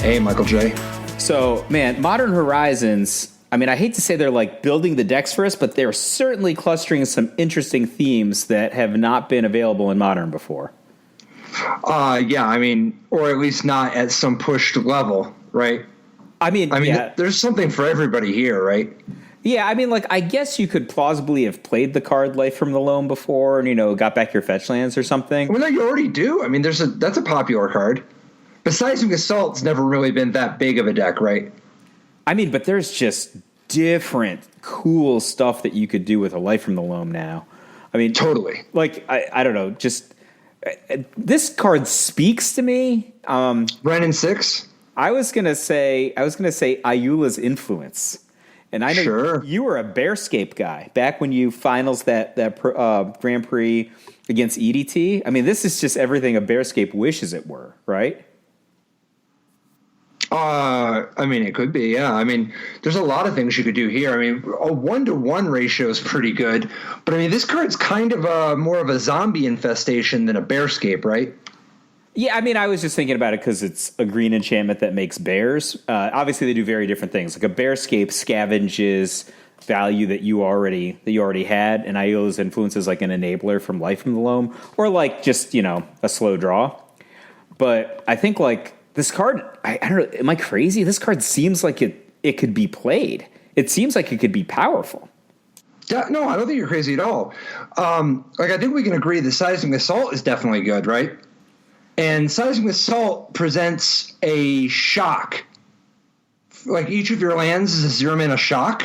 Hey, Michael J. So, man, Modern Horizons, I mean, I hate to say they're like building the decks for us, but they're certainly clustering some interesting themes that have not been available in Modern before. Yeah, I mean, or at least not at some pushed level, right? I mean, yeah. There's something for everybody here, right? Yeah, I mean, like, I guess you could plausibly have played the card Life from the Loam before and, you know, got back your fetch lands or something. Well, no, you already do. I mean, that's a popular card. But Seismic Assault's never really been that big of a deck, right? I mean, but there's just different cool stuff that you could do with a Life from the Loam now. I mean, totally. Like, I don't know, just this card speaks to me. Wrenn and Six? I was gonna say Ayula's Influence, and I know you were a Bearscape guy back when you finals that Grand Prix against EDT. I mean, this is just everything a Bearscape wishes it were, right? I mean, it could be, yeah. I mean, there's a lot of things you could do here. I mean, a 1-to-1 ratio is pretty good, but I mean, this card's kind of more of a zombie infestation than a Bearscape, right? Yeah, I mean, I was just thinking about it because it's a green enchantment that makes bears. Obviously, they do very different things. Like a Bearscape scavenges value that you already had, and Ayula's Influence is like an enabler from Life from the Loam, or like just, you know, a slow draw. But I think like this card, I don't know, am I crazy? This card seems like it could be played. It seems like it could be powerful. No, I don't think you're crazy at all. Like, I think we can agree that Seismic Assault is definitely good, right? And Seismic Assault presents a shock. Like, each of your lands is a 0-mana shock.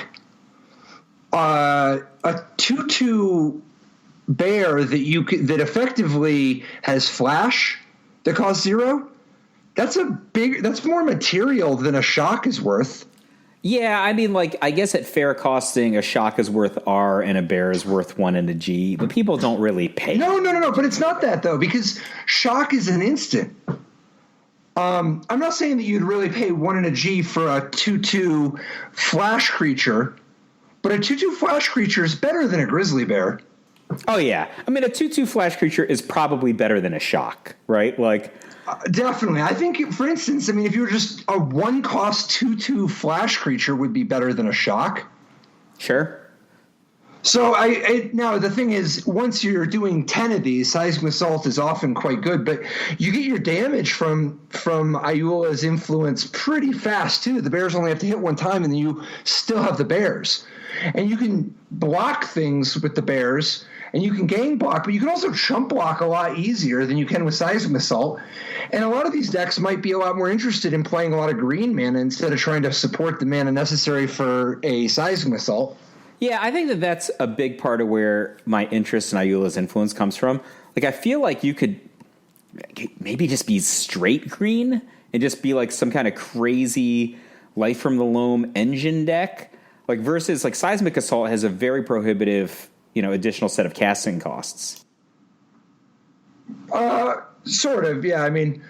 A 2/2 bear that effectively has flash that costs 0. That's more material than a shock is worth. Yeah, I mean, like, I guess at fair costing, a shock is worth R and a bear is worth 1 and a G, but people don't really pay. No, but it's not that, though, because shock is an instant. I'm not saying that you'd really pay 1 and a G for a 2/2 flash creature, but a 2/2 flash creature is better than a grizzly bear. Oh, yeah. I mean, a 2/2 flash creature is probably better than a shock, right? Like, definitely. I think, for instance, I mean, if you were just a 1-cost 2/2 flash creature would be better than a shock. Sure. So now the thing is, once you're doing 10 of these, Seismic Assault is often quite good, but you get your damage from Ayula's Influence pretty fast too. The bears only have to hit one time, and then you still have the bears, and you can block things with the bears. And you can gang block, but you can also chump block a lot easier than you can with Seismic Assault. And a lot of these decks might be a lot more interested in playing a lot of green mana instead of trying to support the mana necessary for a Seismic Assault. Yeah, I think that's a big part of where my interest in Ayula's Influence comes from. Like, I feel like you could maybe just be straight green and just be like some kind of crazy Life from the Loam engine deck. Like, versus like Seismic Assault has a very prohibitive, you know, additional set of casting costs. Sort of, yeah. I mean,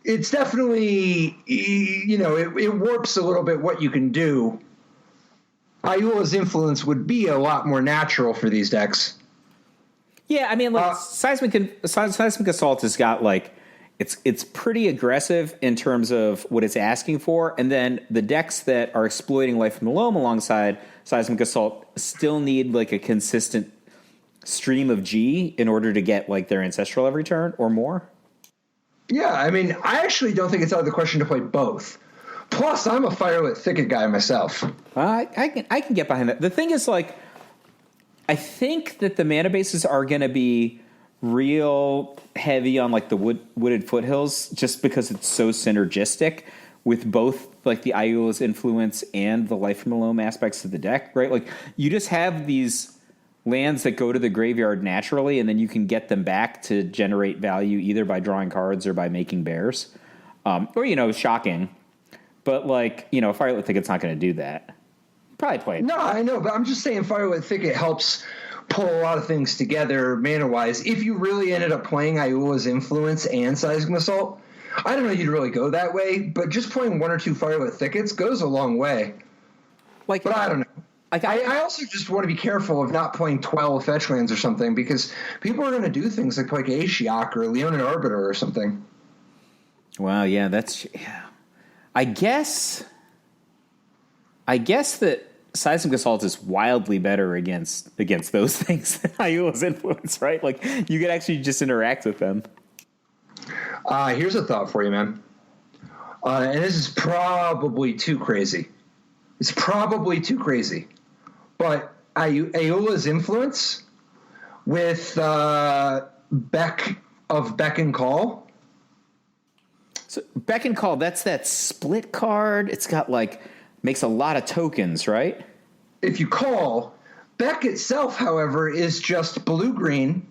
it's definitely, you know, it warps a little bit what you can do. Ayula's Influence would be a lot more natural for these decks. Yeah, I mean, like, Seismic Assault has got, like, it's pretty aggressive in terms of what it's asking for, and then the decks that are exploiting Life from the Loam alongside Seismic Assault still need, like, a consistent stream of G in order to get, like, their Ancestral every turn or more. Yeah, I mean, I actually don't think it's out of the question to play both. Plus, I'm a Firelit Thicket guy myself. I can get behind that. The thing is, like, I think that the mana bases are going to be real heavy on, like, the wooded foothills just because it's so synergistic with both, like, the Ayula's Influence and the Life from the Loam aspects of the deck, right? Like, you just have these lands that go to the graveyard naturally, and then you can get them back to generate value either by drawing cards or by making bears. Or, you know, shocking. But, like, you know, Firelit Thicket's not going to do that. Probably play it. No, I know, but I'm just saying Firelit Thicket helps pull a lot of things together mana-wise. If you really ended up playing Ayula's Influence and Seismic Assault, I don't know you'd really go that way, but just playing 1 or 2 Firelit Thickets goes a long way. Like, but I don't know. I also just want to be careful of not playing 12 fetch lands or something, because people are going to do things like Ashiok or Leonin Arbiter or something. Wow, yeah, that's... Yeah. I guess that Seismic Assault is wildly better against those things than Ayula's Influence, right? Like, you could actually just interact with them. Here's a thought for you, man. And this is probably too crazy. It's probably too crazy. But Ayula's Influence with Beck and Call. So Beck and Call, that's that split card. It's got makes a lot of tokens, right? If you call, Beck itself, however, is just blue-green.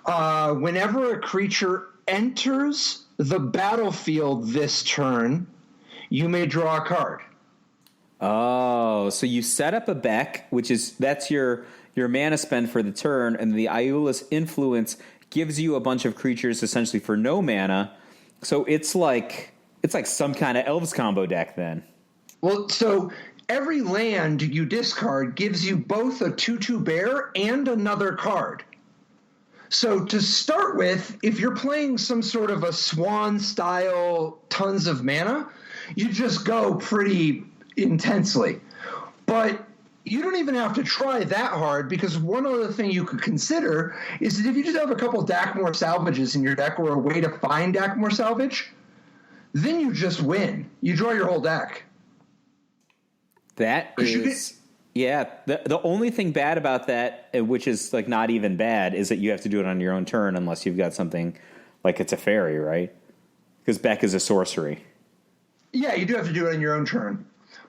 Whenever a creature enters the battlefield this turn, you may draw a card. Oh, so you set up a Beck, that's your mana spend for the turn, and the Ayula's Influence gives you a bunch of creatures essentially for no mana. So it's like some kind of Elves combo deck then. Well, so every land you discard gives you both a 2/2 bear and another card. So to start with, if you're playing some sort of a Swan style tons of mana, you just go pretty intensely. But you don't even have to try that hard, because one other thing you could consider is that if you just have a couple Dakmor salvages in your deck or a way to find Dakmor salvage, then you just win. You draw your whole deck. That is... Yeah, the only thing bad about that, which is not even bad, is that you have to do it on your own turn unless you've got something like it's a fairy, right? Because Beck is a sorcery. Yeah, you do have to do it on your own turn.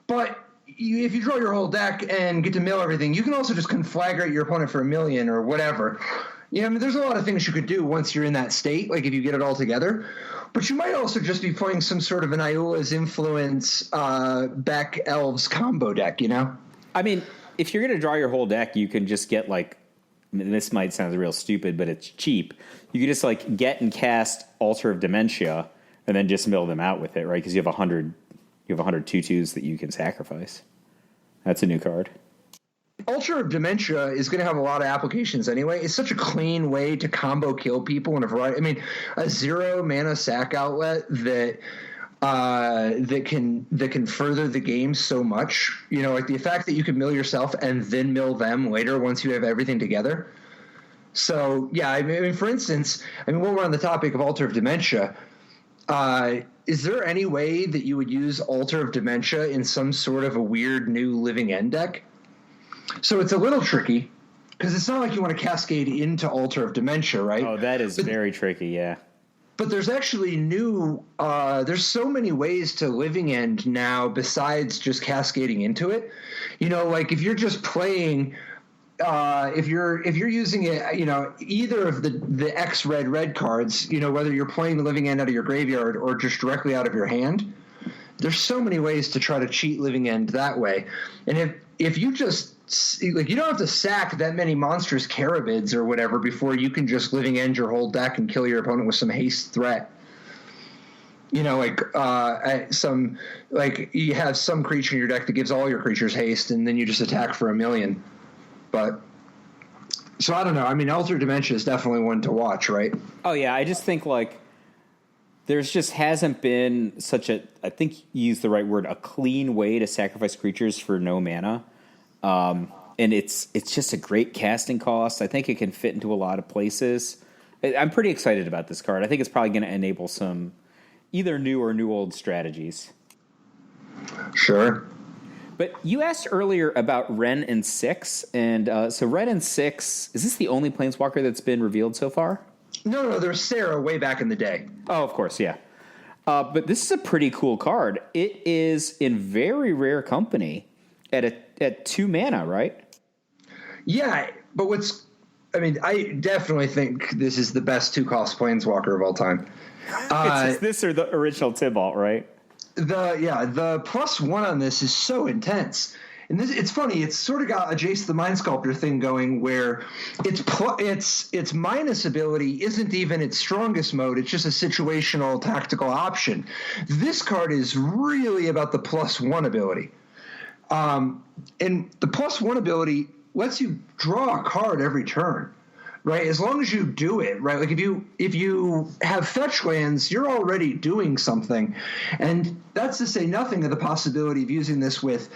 But if you draw your whole deck and get to mill everything, you can also just conflagrate your opponent for 1 million or whatever. There's a lot of things you could do once you're in that state, if you get it all together. But you might also just be playing some sort of an Ayula's Influence Beck Elves combo deck, I mean, if you're going to draw your whole deck, you can just get this might sound real stupid, but it's cheap. You can just get and cast Altar of Dementia and then just mill them out with it, right? Because you have 100 2/2s that you can sacrifice. That's a new card. Altar of Dementia is going to have a lot of applications anyway. It's such a clean way to combo kill people in a variety. I mean, a 0 mana sack outlet that can further the game so much. The fact that you can mill yourself and then mill them later once you have everything together. So yeah, I mean, for instance, while we're on the topic of Altar of Dementia, is there any way that you would use Altar of Dementia in some sort of a weird new Living End deck? So it's a little tricky, because it's not like you want to cascade into Altar of Dementia, right? Oh, that is very tricky, yeah. But there's actually there's so many ways to Living End now besides just cascading into it. If you're just playing, if you're using it, either of the X red cards, whether you're playing Living End out of your graveyard or just directly out of your hand, there's so many ways to try to cheat Living End that way. And if you just you don't have to sack that many monstrous Carabids or whatever before you can just Living End your whole deck and kill your opponent with some haste threat. You have some creature in your deck that gives all your creatures haste, and then you just attack for 1 million. But so I don't know. I mean, Altar Dementia is definitely one to watch, right? Oh yeah, I just think there's just hasn't been such a, I think you used the right word, a clean way to sacrifice creatures for no mana. And it's just a great casting cost. I think it can fit into a lot of places. I'm pretty excited about this card. I think it's probably going to enable some either new or new old strategies. Sure. But you asked earlier about Wrenn and Six, and so Wrenn and Six, is this the only Planeswalker that's been revealed so far? No, there's Sarah way back in the day. Oh, of course, yeah. But this is a pretty cool card. It is in very rare company at 2 mana, right? Yeah, but I definitely think this is the best 2-cost Planeswalker of all time. It's this or the original Tibalt, right? The +1 on this is so intense. And it's funny. It's sort of got a Jace the Mind Sculptor thing going, where its minus ability isn't even its strongest mode. It's just a situational tactical option. This card is really about the +1 ability. And the +1 ability lets you draw a card every turn, right? As long as you do it, right? Like if you have fetch lands, you're already doing something. And that's to say nothing of the possibility of using this with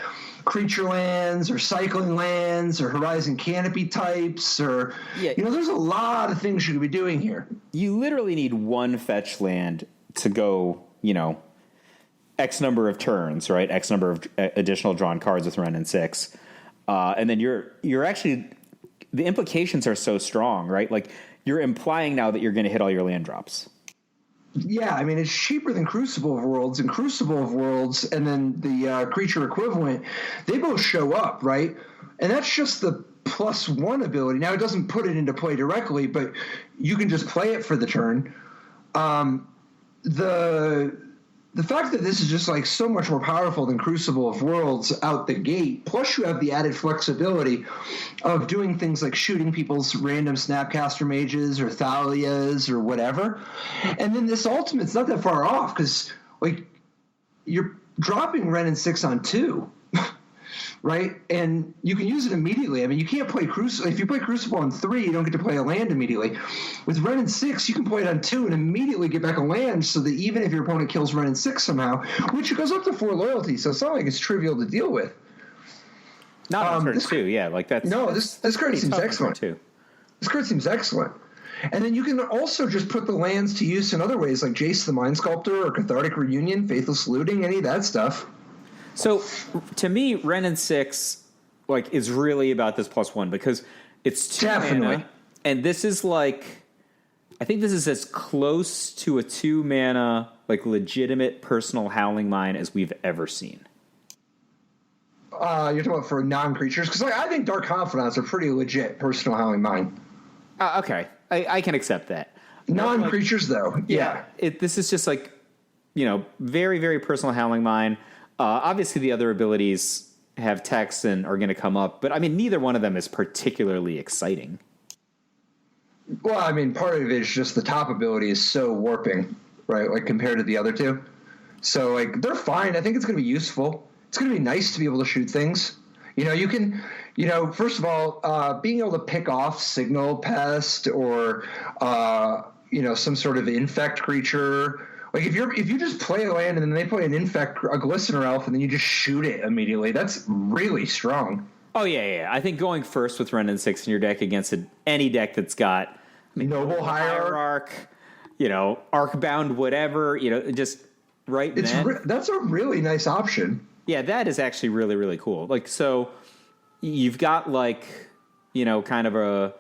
creature lands or cycling lands or horizon canopy types or, there's a lot of things you could be doing here. You literally need one fetch land to go, X number of turns, right? X number of additional drawn cards with Wrenn and Six. And then you're actually, the implications are so strong, right? Like you're implying now that you're going to hit all your land drops. Yeah, I mean, it's cheaper than Crucible of Worlds, and Crucible of Worlds and then the creature equivalent, they both show up, right? And that's just the +1 ability. Now, it doesn't put it into play directly, but you can just play it for the turn. The fact that this is just like so much more powerful than Crucible of Worlds out the gate, plus you have the added flexibility of doing things like shooting people's random Snapcaster Mages or Thalias or whatever. And then this Ultimate's not that far off because like you're dropping Wrenn and Six on 2. Right? And you can use it immediately. I mean, you can't play Crucible. If you play Crucible on 3, you don't get to play a land immediately. With Wrenn and Six, you can play it on 2 and immediately get back a land so that even if your opponent kills Wrenn and Six somehow, which it goes up to 4 loyalty, so it's not like it's trivial to deal with. Not on turn 2, yeah. Like that's this card seems excellent. This card seems excellent. And then you can also just put the lands to use in other ways, like Jace the Mind Sculptor or Cathartic Reunion, Faithless Looting, any of that stuff. So, to me, Wrenn and Six is really about this +1 because it's 2 mana, and this is I think this is as close to a 2 mana legitimate personal Howling Mine as we've ever seen. You're talking about for non-creatures? Because I think Dark Confidants are pretty legit personal Howling Mine. Okay, I can accept that. Non-creatures, though, yeah. This is just very, very personal Howling Mine. Obviously, the other abilities have text and are going to come up, but I mean, neither one of them is particularly exciting. Well, I mean, part of it is just the top ability is so warping, right? Like compared to the other two. So they're fine. I think it's going to be useful. It's going to be nice to be able to shoot things. You can, first of all, being able to pick off Signal Pest or, some sort of infect creature. Like if you just play a land and then they play an infect, a Glistener Elf, and then you just shoot it immediately, that's really strong. Oh yeah. I think going first with Wrenn and Six in your deck against any deck that's got Noble Hierarch, Arcbound, whatever, just right. That's a really nice option. Yeah, that is actually really, really cool. So you've got kind of a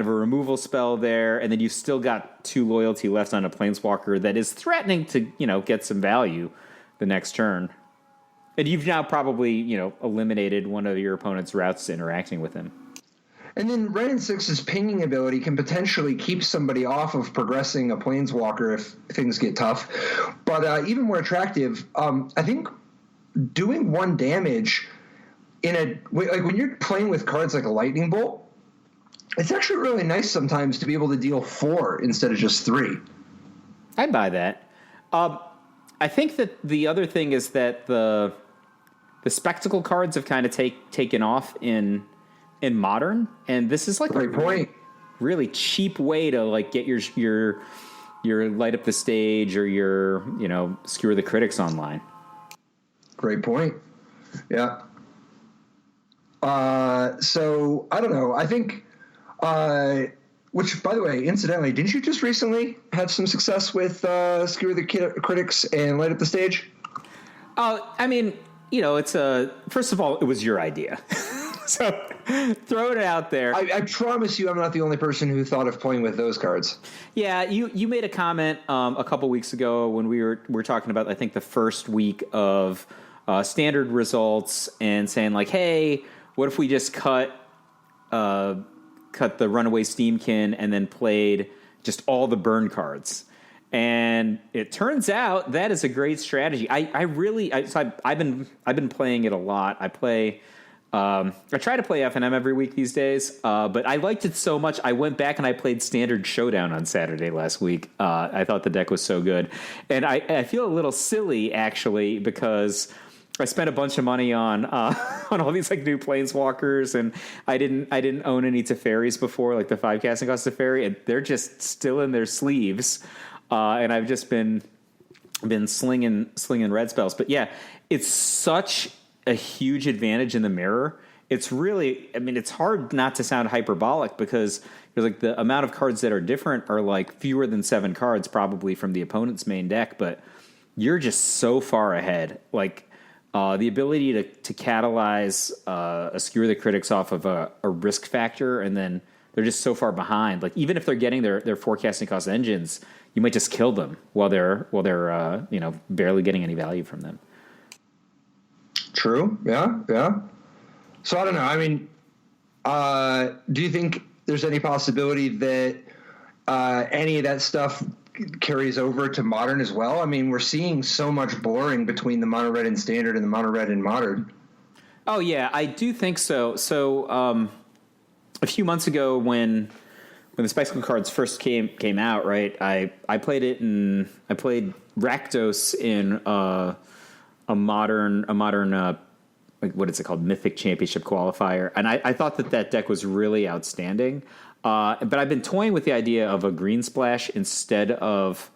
removal spell there, and then you've still got 2 loyalty left on a Planeswalker that is threatening to, get some value the next turn. And you've now probably, eliminated one of your opponent's routes to interacting with him. And then Wrenn and Six's pinging ability can potentially keep somebody off of progressing a Planeswalker if things get tough. But even more attractive, I think doing 1 damage when you're playing with cards like a Lightning Bolt, it's actually really nice sometimes to be able to deal 4 instead of just 3. I'd buy that. I think that the other thing is that the spectacle cards have kind of taken off in Modern, and this is really cheap way to get your light up the stage or your skewer the critics online. Great point. Yeah. So I don't know. I think. Which, by the way, incidentally, didn't you just recently have some success with Skewer the Critics and Light Up the Stage? I mean, it's first of all, it was your idea. So throwing it out there. I promise you I'm not the only person who thought of playing with those cards. Yeah, you made a comment a couple weeks ago when we were talking about, I think, the first week of standard results and saying, hey, what if we just cut the Runaway Steamkin and then played just all the burn cards. And it turns out that is a great strategy. I've been playing it a lot. I try to play FNM every week these days, but I liked it so much. I went back and I played Standard Showdown on Saturday last week. I thought the deck was so good. And I feel a little silly, actually, because I spent a bunch of money on on all these like new planeswalkers, and I didn't own any Teferis before, like the 5 casting cost Teferi, and they're just still in their sleeves. And I've just been slinging red spells. But yeah, it's such a huge advantage in the mirror. It's really, I mean, it's hard not to sound hyperbolic because there's like the amount of cards that are different are like fewer than 7 cards probably from the opponent's main deck, but you're just so far ahead. Like the ability to catalyze a Skewer the Critics off of a risk factor, and then they're just so far behind. Like even if they're getting their forecasting cost engines, you might just kill them while they're barely getting any value from them. True. Yeah. So I don't know. I mean, do you think there's any possibility that any of that stuff carries over to Modern as well? I mean, we're seeing so much blurring between the Mono Red and Standard and the Mono Red and Modern. Oh yeah, I do think so. So a few months ago, when the Spectacle cards first came out, right? I played it and I played Rakdos in a modern what is it called, Mythic Championship qualifier, and I thought that deck was really outstanding. But I've been toying with the idea of a green splash instead of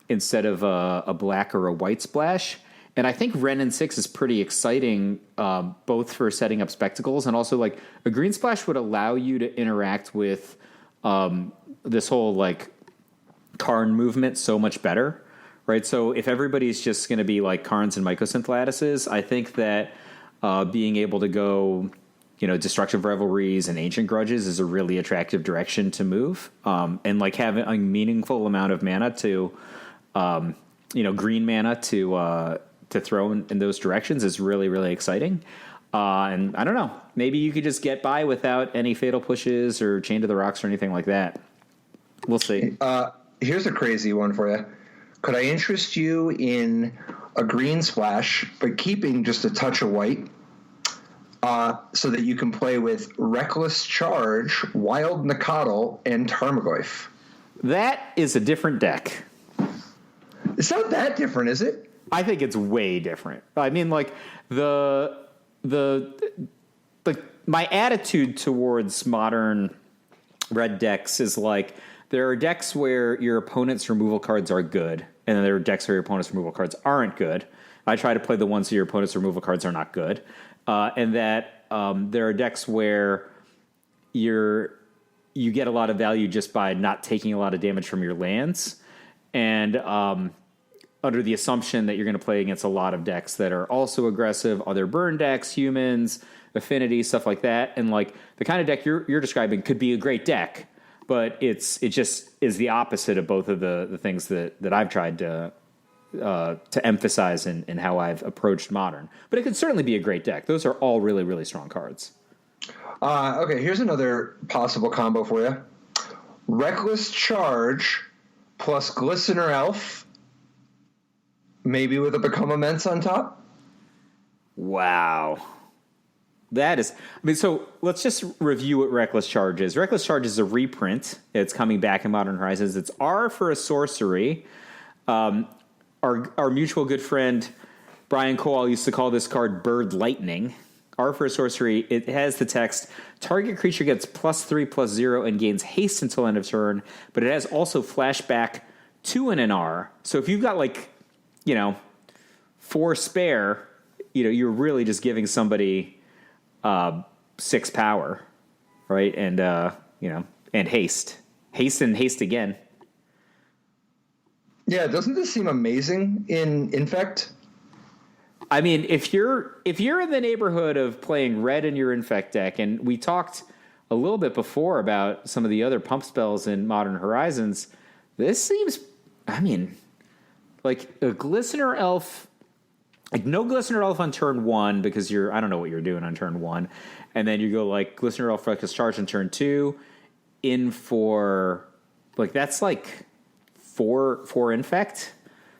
a black or a white splash. And I think Wrenn and Six is pretty exciting, both for setting up spectacles and also like a green splash would allow you to interact with this whole like Karn movement so much better, right? So if everybody's just going to be like Karns and Mycosynth Lattices, I think that being able to go, Destructive Revelries and Ancient Grudges is a really attractive direction to move. And like having a meaningful amount of mana to, green mana to throw in those directions is really, really exciting. And I don't know, maybe you could just get by without any Fatal Pushes or Chain to the Rocks or anything like that. We'll see. Here's a crazy one for you. Could I interest you in a green splash, but keeping just a touch of white, so that you can play with Reckless Charge, Wild Nacatl, and Tarmogoyf? That is a different deck. It's not that different, is it? I think it's way different. I mean, like my attitude towards modern red decks is like there are decks where your opponent's removal cards are good, and then there are decks where your opponent's removal cards aren't good. I try to play the ones where your opponent's removal cards are not good, and that there are decks where you get a lot of value just by not taking a lot of damage from your lands, and under the assumption that you're going to play against a lot of decks that are also aggressive, other burn decks, humans, affinity, stuff like that. And like the kind of deck you're describing could be a great deck, but it just is the opposite of both of the things that I've tried to emphasize in how I've approached Modern. But it could certainly be a great deck. Those are all really, really strong cards. Okay, here's another possible combo for you. Reckless Charge plus Glistener Elf, maybe with a Become Immense on top. Wow. That is, so let's just review what Reckless Charge is. Reckless Charge is a reprint. It's coming back in Modern Horizons. It's R for a sorcery. Our mutual good friend Brian Cole used to call this card Bird Lightning. R for a sorcery. It has the text, target creature gets +3/+0 and gains haste until end of turn, but it has also flashback 2 and an R. So if you've got 4 spare, you're really just giving somebody 6 power, right? And and haste and haste again. Yeah, doesn't this seem amazing in Infect? I mean, if you're in the neighborhood of playing red in your Infect deck, and we talked a little bit before about some of the other pump spells in Modern Horizons, this seems, like a Glistener Elf, like no Glistener Elf on turn 1 because I don't know what you're doing on turn 1, and then you go like Glistener Elf Reckless Charge on turn 2, in for that's like 4 Infect.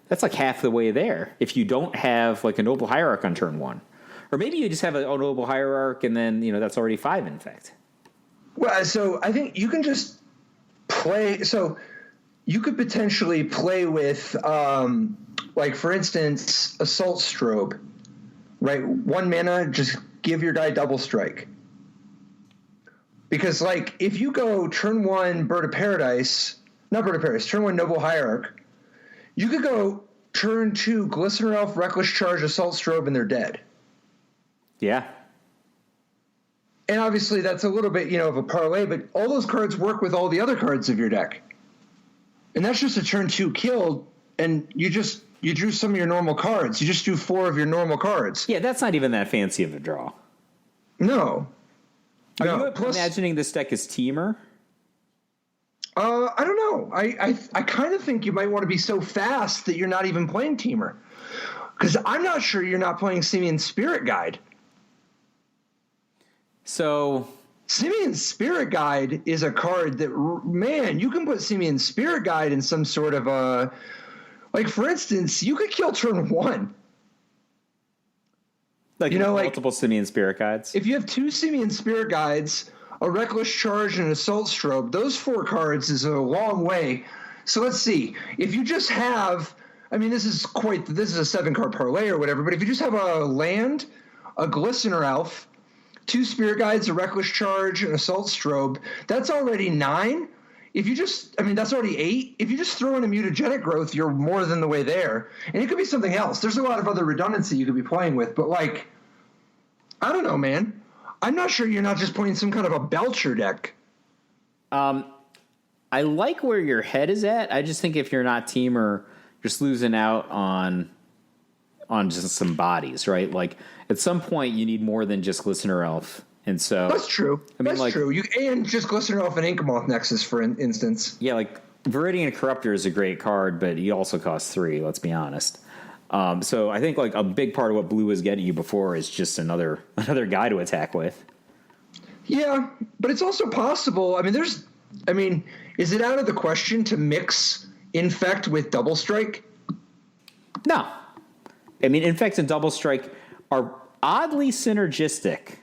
That's like half the way there. If you don't have like a Noble Hierarch on turn 1, or maybe you just have a Noble Hierarch and then that's already 5 Infect. Well, so I think you can just play. So you could potentially play with, for instance, Assault Strobe right? 1 mana, just give your guy double strike. Because, like, if you go turn 1 Bird of Paradise, not Bird of Paradise, turn 1 Noble Hierarch, you could go turn 2 Glistener Elf, Reckless Charge, Assault Strobe, and they're dead. Yeah. And obviously that's a little bit, of a parlay, but all those cards work with all the other cards of your deck. And that's just a turn 2 kill, and you drew some of your normal cards. You just drew 4 of your normal cards. Yeah, that's not even that fancy of a draw. No. Are you imagining this deck as Teamer? I don't know. I kind of think you might want to be so fast that you're not even playing Teamer. Because I'm not sure you're not playing Simian Spirit Guide. So Simian Spirit Guide is a card that, man, you can put Simian Spirit Guide in some sort of a... Like, for instance, you could kill turn 1. Like, multiple Simian Spirit Guides? If you have 2 Simian Spirit Guides, a Reckless Charge, and an Assault Strobe, those 4 cards is a long way. So let's see. If you just have... I mean, this is a 7-card parlay or whatever, but if you just have a land, a Glistener Elf, 2 Spirit Guides, a Reckless Charge, an Assault Strobe, that's already 9. That's already 8. If you just throw in a Mutagenic Growth, you're more than the way there. And it could be something else. There's a lot of other redundancy you could be playing with, but, like, I don't know, man. I'm not sure you're not just playing some kind of a Belcher deck. I like where your head is at. I just think if you're not Teamer, just losing out on just some bodies, right? Like, at some point, you need more than just Glistener Elf. And so that's true. That's true. And just Glistener Elf and Inkmoth Nexus, for instance. Yeah, like Viridian Corruptor is a great card, but he also costs 3. Let's be honest. So I think like a big part of what blue was getting you before is just another guy to attack with. Yeah, but it's also possible. Is it out of the question to mix Infect with Double Strike? No. Infect and Double Strike are oddly synergistic.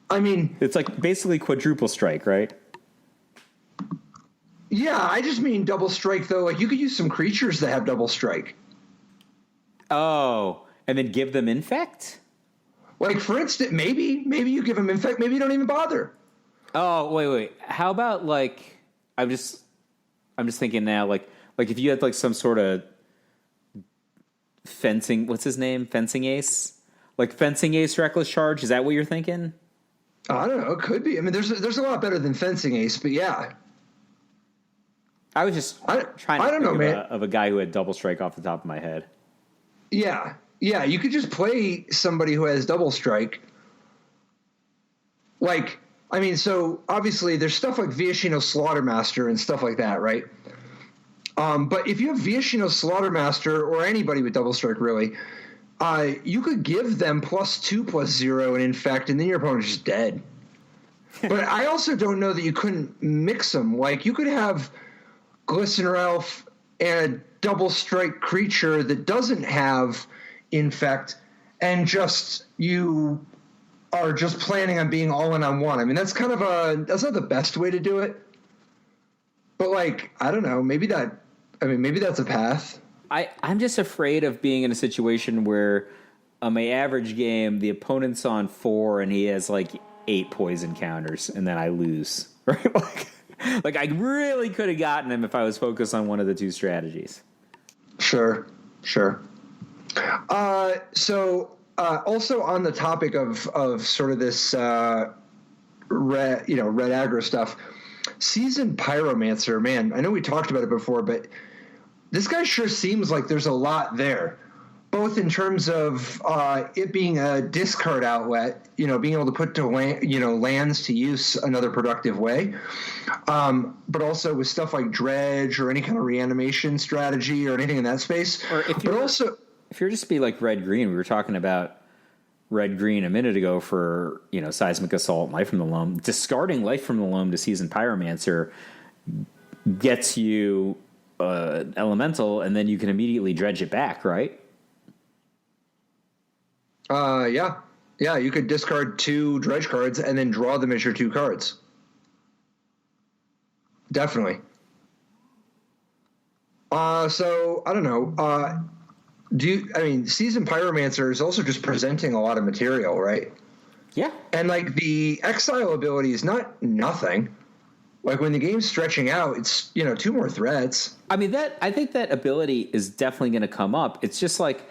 It's like basically quadruple strike, right? Yeah, I just mean double strike, though. Like, you could use some creatures that have double strike. Oh, and then give them Infect? Like, for instance, maybe you give them Infect, maybe you don't even bother. Oh, wait. How about, like, I'm just thinking now, like if you had, like, some sort of fencing, what's his name? Fencing Ace? Like, Fencing Ace Reckless Charge, is that what you're thinking? I don't know. It could be. There's a lot better than Fencing Ace, but yeah. I was just trying to think of a guy who had double strike off the top of my head. Yeah. Yeah, you could just play somebody who has double strike. Like, so obviously there's stuff like Viashino Slaughtermaster and stuff like that, right? But if you have Viashino Slaughtermaster or anybody with double strike, really, you could give them +2/+0 and Infect, and then your opponent's just dead. But I also don't know that you couldn't mix them. Like, you could have Glistener Elf and a double strike creature that doesn't have Infect, and just you are just planning on being all in on one. That's kind of that's not the best way to do it. But, like, I don't know. Maybe that's a path. I'm just afraid of being in a situation where on my average game, the opponent's on 4 and he has like 8 poison counters, and then I lose. Right? Like I really could have gotten him if I was focused on one of the 2 strategies. Sure. Also on the topic of sort of this red aggro stuff, Seasoned Pyromancer, man, I know we talked about it before, but this guy sure seems like there's a lot there, both in terms of it being a discard outlet, being able to put to lands to use another productive way, but also with stuff like Dredge or any kind of reanimation strategy or anything in that space. Or if you're just be like red-green, we were talking about red-green a minute ago for Seismic Assault, Life from the Loam. Discarding Life from the Loam to Seasoned Pyromancer gets you elemental, and then you can immediately dredge it back, right? Yeah, you could discard 2 dredge cards and then draw them as your 2 cards. Definitely. So I don't know. Seasoned Pyromancer is also just presenting a lot of material, right? Yeah. And like the exile ability is not nothing. Like when the game's stretching out, it's 2 more threats. I think that ability is definitely going to come up. It's just like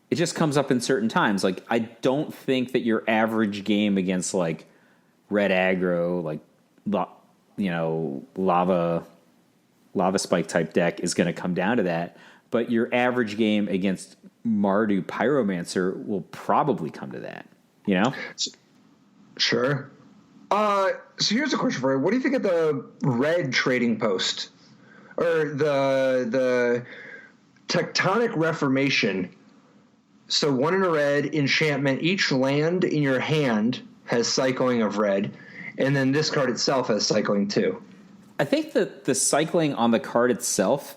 it just comes up in certain times. Like I don't think that your average game against like red aggro, like lava spike type deck is going to come down to that. But your average game against Mardu Pyromancer will probably come to that. Sure. So here's a question for you. What do you think of the red trading post? Or the Tectonic Reformation? So 1 in a red enchantment. Each land in your hand has cycling of red. And then this card itself has cycling too. I think that the cycling on the card itself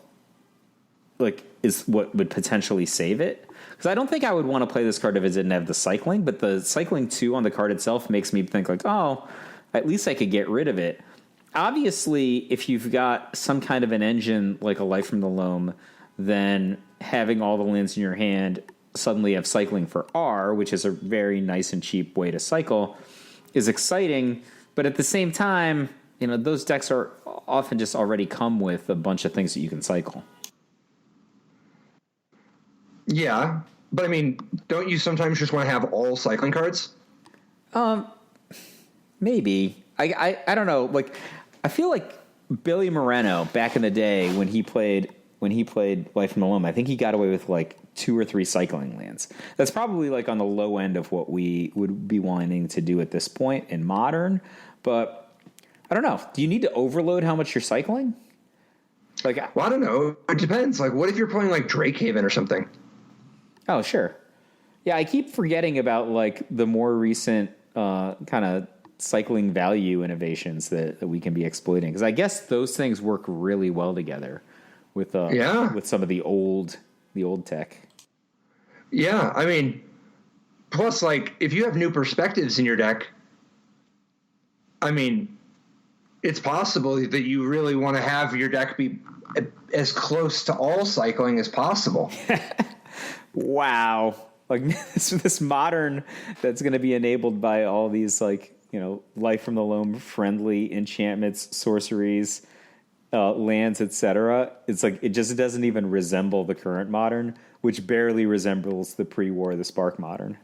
is what would potentially save it. Because I don't think I would want to play this card if it didn't have the cycling, but the cycling 2 on the card itself makes me think like, oh, at least I could get rid of it. Obviously, if you've got some kind of an engine like a Life from the Loam, then having all the lands in your hand suddenly have cycling for R, which is a very nice and cheap way to cycle, is exciting. But at the same time, those decks are often just already come with a bunch of things that you can cycle. Yeah, but don't you sometimes just want to have all cycling cards? Maybe. I don't know. Like, I feel like Billy Moreno back in the day when he played Life from the Loam, I think he got away with like 2 or 3 cycling lands. That's probably like on the low end of what we would be wanting to do at this point in Modern. But I don't know. Do you need to overload how much you're cycling? Well, I don't know. It depends. Like, what if you're playing like Drakehaven or something? Oh, sure. Yeah, I keep forgetting about like the more recent kind of cycling value innovations that we can be exploiting, because I guess those things work really well together with some of the old tech. Yeah, plus like if you have new perspectives in your deck, it's possible that you really want to have your deck be as close to all cycling as possible. Wow. Like this Modern that's going to be enabled by all these Life from the Loam friendly enchantments, sorceries, lands, etc. It's like it doesn't even resemble the current Modern, which barely resembles the pre-war the Spark Modern.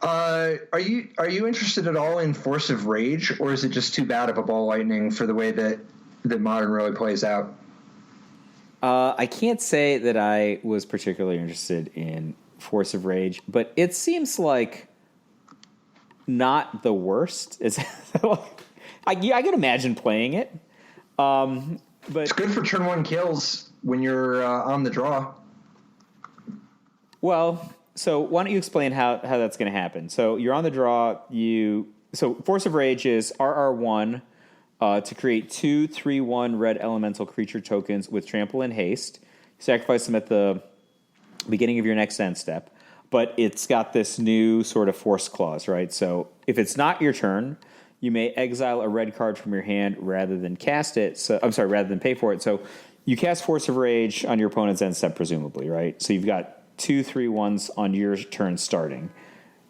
Are you interested at all in Force of Rage, or is it just too bad of a ball lightning for the way that Modern really plays out? I can't say that I was particularly interested in Force of Rage, but it seems like not the worst. I can imagine playing it. But it's good for turn 1 kills when you're on the draw. Well, so why don't you explain how that's going to happen? So you're on the draw. So Force of Rage is RR1 to create 2 3/1 red elemental creature tokens with trample and haste. Sacrifice them at the beginning of your next end step. But it's got this new sort of force clause, right? So if it's not your turn, you may exile a red card from your hand rather than cast it. So rather than pay for it. So you cast Force of Rage on your opponent's end step, presumably, right? So you've got 2 3/1s on your turn starting.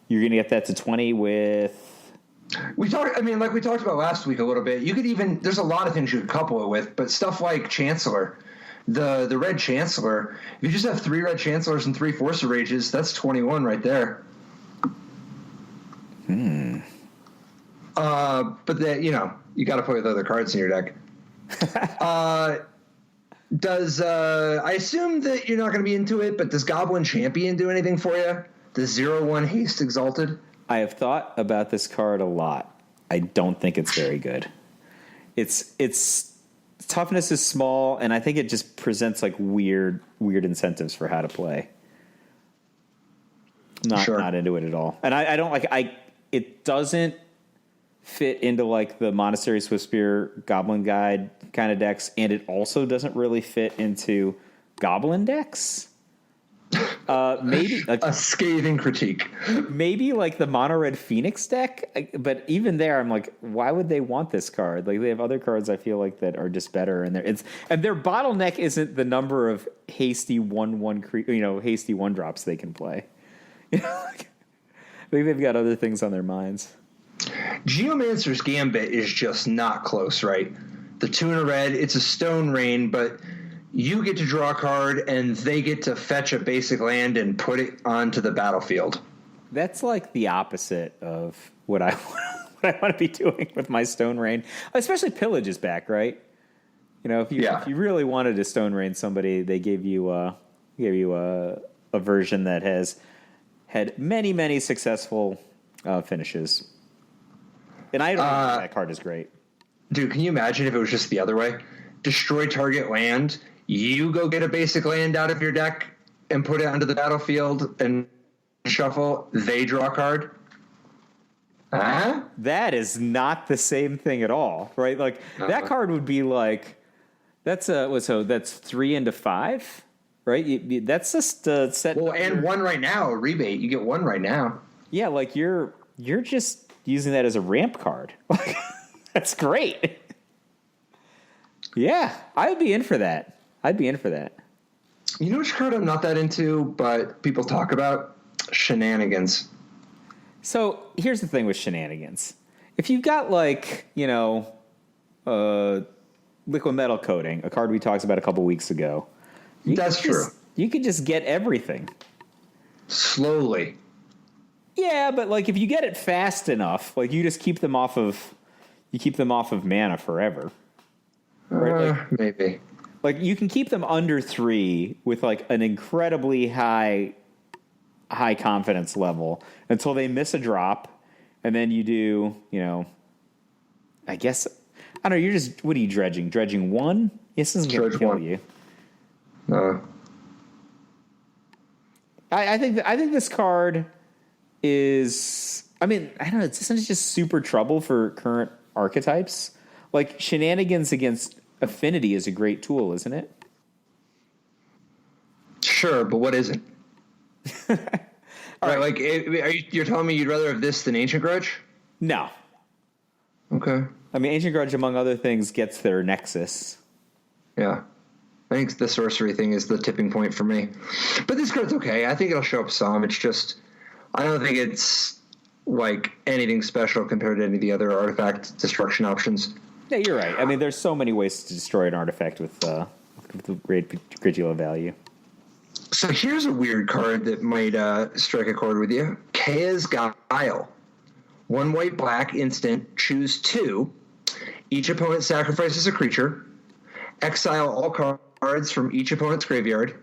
You're going to get that to 20 with. We talked about last week a little bit. You could even, there's a lot of things you could couple it with, but stuff like Chancellor, the red Chancellor. If you just have 3 red Chancellors and 3 Force of Rages, that's 21 right there. But then you got to play with other cards in your deck. I assume that you're not going to be into it, but does Goblin Champion do anything for you? The 0/1 Haste Exalted? I have thought about this card a lot. I don't think it's very good. Its toughness is small, and I think it just presents like weird incentives for how to play. Not into it at all. And I don't like it doesn't fit into like the Monastery Swiftspear Goblin Guide kind of decks, and it also doesn't really fit into Goblin decks. Maybe like a scathing critique. Maybe like the mono red Phoenix deck, but even there, I'm like, why would they want this card? Like they have other cards I feel like that are just better, and their bottleneck isn't the number of hasty 1/1 hasty 1-drops they can play. You know, I think they've got other things on their minds. Geomancers Gambit is just not close, right? The 2 and a red, it's a stone rain, but you get to draw a card, and they get to fetch a basic land and put it onto the battlefield. That's like the opposite of what I want to be doing with my Stone Rain. Especially Pillage is back, right? You know, if you really wanted to Stone Rain somebody, they gave you a version that has had many successful finishes. And I don't think that card is great. Dude, can you imagine if it was just the other way? Destroy target land. You go get a basic land out of your deck and put it onto the battlefield and shuffle. They draw a card. That is not the same thing at all, right? Like that card would be like that's 3 into 5, right? That's just a set. Well, and 1 right now, a rebate. You get 1 right now. Yeah, like you're just using that as a ramp card. That's great. Yeah, I would be in for that. You know which card I'm not that into, but people talk about? Shenanigans. So here's the thing with Shenanigans. If you've got liquid metal coating, a card we talked about a couple weeks ago. That's true. You could just get everything. Slowly. Yeah, but like if you get it fast enough, like you just keep them off of mana forever. Right? Maybe. Like you can keep them under 3 with like an incredibly high confidence level until they miss a drop, and then you do, I guess I don't know. You're just what are you dredging? Dredging 1? This isn't going to kill you. No. I think this card is. I mean, I don't know. It's just super trouble for current archetypes. Like Shenanigans against Affinity is a great tool, isn't it? Sure, but what isn't? All right, like, you're telling me you'd rather have this than Ancient Grudge? No. Okay. I mean, Ancient Grudge, among other things, gets their Nexus. Yeah. I think the sorcery thing is the tipping point for me. But this card's okay. I think it'll show up some. It's just, I don't think it's, like, anything special compared to any of the other artifact destruction options. Yeah, you're right. I mean, there's so many ways to destroy an artifact with great deal of value. So here's a weird card that might strike a chord with you. Kaya's Guile. 1 white black instant. Choose 2. Each opponent sacrifices a creature. Exile all cards from each opponent's graveyard.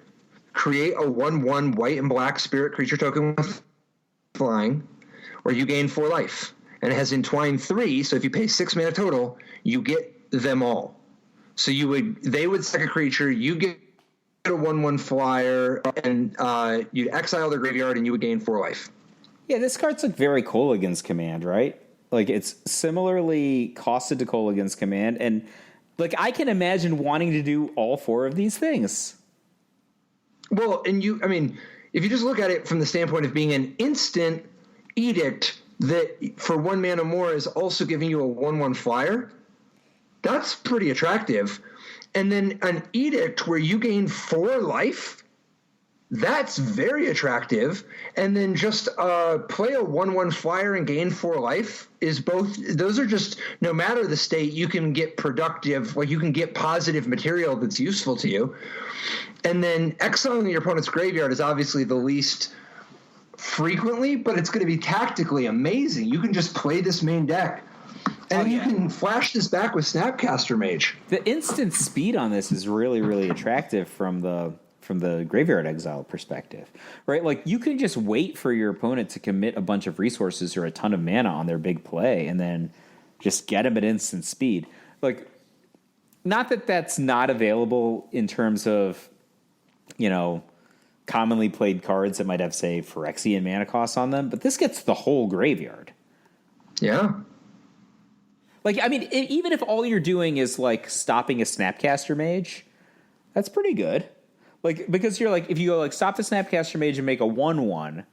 Create a 1/1 white and black spirit creature token with flying, where you gain 4 life. And it has Entwine 3, so if you pay 6 mana total, you get them all. So they would sack a creature, you get a 1/1 flyer, and you'd exile their graveyard, and you would gain 4 life. Yeah, this card's like very Kolaghan's Command, right? Like it's similarly costed to Kolaghan's Command, and like I can imagine wanting to do all 4 of these things. Well, and if you just look at it from the standpoint of being an instant edict that for 1 mana more is also giving you a 1/1 flyer, that's pretty attractive. And then an edict where you gain 4 life, that's very attractive. And then just play a 1/1 flyer and gain 4 life is both. Those are just, no matter the state, you can get productive, like you can get positive material that's useful to you. And then exiling your opponent's graveyard is obviously the least frequently, but it's going to be tactically amazing. You can just play this main deck. And you can flash this back with Snapcaster Mage. The instant speed on this is really, really attractive from the graveyard exile perspective, right? Like you can just wait for your opponent to commit a bunch of resources or a ton of mana on their big play, and then just get them at instant speed. Like, not that that's not available in terms of, commonly played cards that might have, say, Phyrexian mana costs on them, but this gets the whole graveyard. Yeah. Like, I mean, even if all you're doing is, like, stopping a Snapcaster Mage, that's pretty good. Like, because you're like, if you go like stop the Snapcaster Mage and make a 1/1,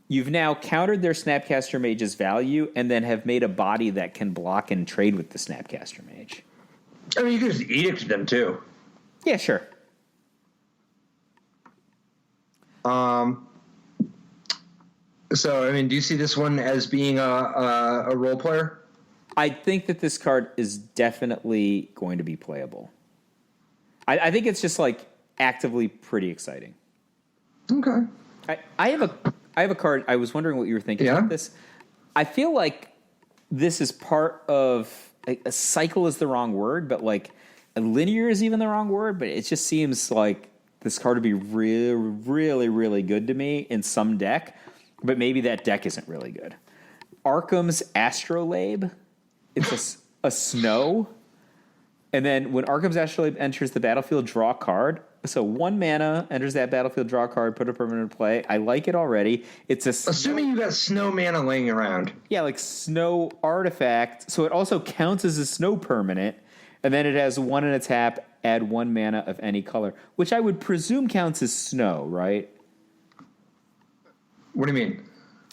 you've now countered their Snapcaster Mage's value and then have made a body that can block and trade with the Snapcaster Mage. I mean, you can just edict them too. Yeah, sure. So, I mean, do you see this one as being a role player? I think that this card is definitely going to be playable. I think it's just like actively pretty exciting. Okay. I have a card. I was wondering what you were thinking about this. I feel like this is part of a cycle is the wrong word, but like a linear is even the wrong word. But it just seems like this card would be really, really, really good to me in some deck. But maybe that deck isn't really good. Arkham's Astrolabe. It's a snow. And then when Arkham's Astrolabe enters the battlefield, draw a card. So 1 mana, enters that battlefield, draw a card, put a permanent in play. I like it already. It's assuming you got snow mana laying around. Yeah, like snow artifact. So it also counts as a snow permanent. And then it has 1 in a tap, add 1 mana of any color, which I would presume counts as snow, right? What do you mean?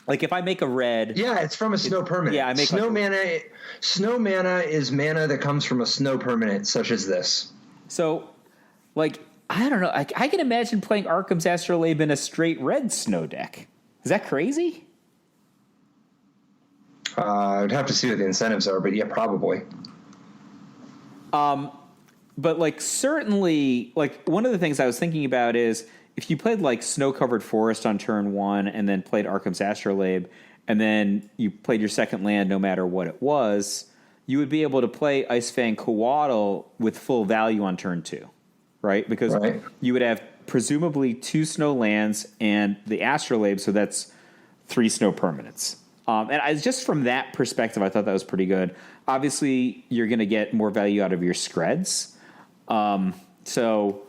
Like if I make a red, yeah, it's from a snow permanent. Yeah, I make snow mana. Snow mana is mana that comes from a snow permanent, such as this. So, like, I don't know. I can imagine playing Arkham's Astrolabe in a straight red snow deck. Is that crazy? I'd have to see what the incentives are, but yeah, probably. But like certainly, like one of the things I was thinking about is if you played like Snow-Covered Forest on turn 1 and then played Arkham's Astrolabe and then you played your second land no matter what it was, you would be able to play Icefang Coatl with full value on turn 2, right? Because you would have presumably 2 snow lands and the Astrolabe, so that's 3 snow permanents. And just from that perspective, I thought that was pretty good. Obviously, you're going to get more value out of your Screds. So...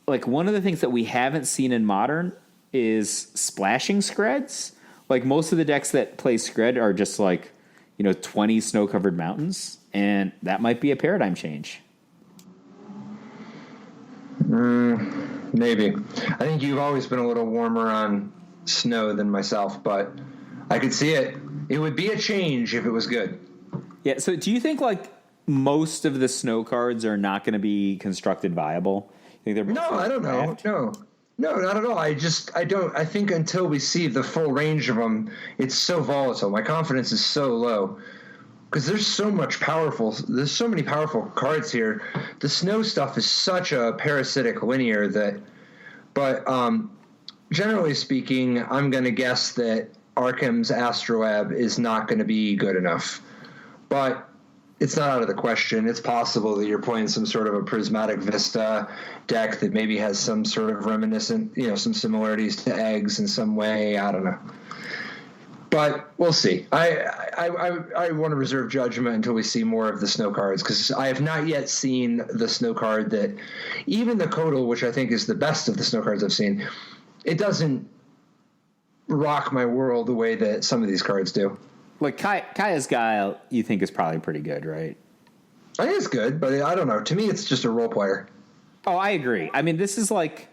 like one of the things that we haven't seen in Modern is splashing Screds. Like most of the decks that play Scred are just like, 20 snow-covered mountains, and that might be a paradigm change. Maybe. I think you've always been a little warmer on snow than myself, but I could see it. It would be a change if it was good. Yeah, so do you think like most of the snow cards are not going to be constructed viable? No, I don't know. No, not at all. I think until we see the full range of them, it's so volatile. My confidence is so low because there's so many powerful cards here. The snow stuff is such a parasitic linear but generally speaking, I'm going to guess that Arkham's Astrolabe is not going to be good enough. But it's not out of the question. It's possible that you're playing some sort of a Prismatic Vista deck that maybe has some sort of reminiscent, some similarities to eggs in some way. I don't know. But we'll see. I want to reserve judgment until we see more of the snow cards because I have not yet seen the snow card that even the Coatl, which I think is the best of the snow cards I've seen, it doesn't rock my world the way that some of these cards do. Like Kaya's Guile, you think is probably pretty good, right? I think it's good, but I don't know. To me, it's just a role player. Oh, I agree. I mean, this is like,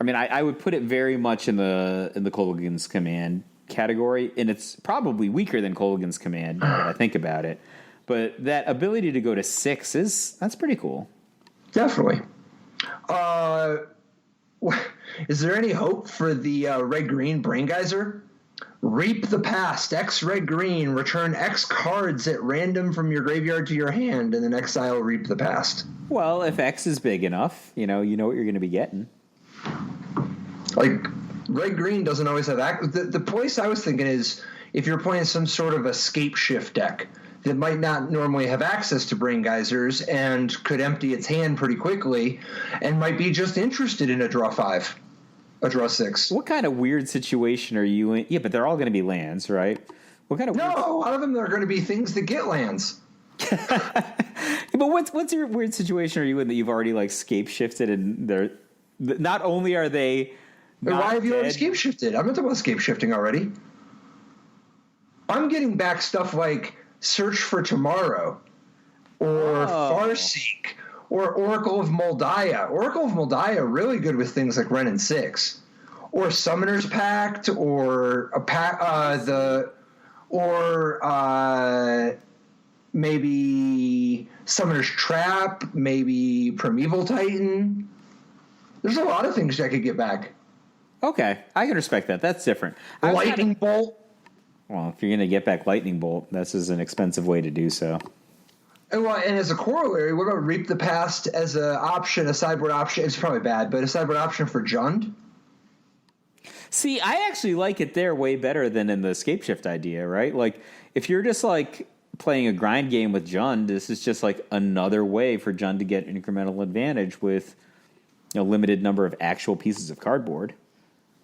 I would put it very much in the Kolaghan's Command category, and it's probably weaker than Kolaghan's Command now that I think about it. But that ability to go to 6 that's pretty cool. Definitely. Is there any hope for the red-green Brain Geyser? Reap the past, X red-green, return X cards at random from your graveyard to your hand, and then exile Reap the past. Well, if X is big enough, you know what you're going to be getting. Like, red-green doesn't always have... The place I was thinking is if you're playing some sort of escape shift deck that might not normally have access to Brain Geysers and could empty its hand pretty quickly and might be just interested in a draw 5. A draw 6. What kind of weird situation are you in? Yeah, but they're all going to be lands, right? What kind of? No, a lot of them are going to be things that get lands. But what's your weird situation are you in that you've already like scape shifted and they're not only are they? Why have you already scape shifted? I'm not talking about scape shifting already. I'm getting back stuff like Search for Tomorrow or Farseek Or Oracle of Moldiah. Oracle of Moldiah really good with things like Wrenn and Six. Or Summoner's Pact, or maybe Summoner's Trap, maybe Primeval Titan. There's a lot of things I could get back. Okay, I can respect that. That's different. Lightning Bolt. Well, if you're going to get back Lightning Bolt, this is an expensive way to do so. And as a corollary, what about Reap the Past as an option, a sideboard option? It's probably bad, but a sideboard option for Jund? See, I actually like it there way better than in the Scapeshift idea, right? Like, if you're just, like, playing a grind game with Jund, this is just, like, another way for Jund to get incremental advantage with a limited number of actual pieces of cardboard.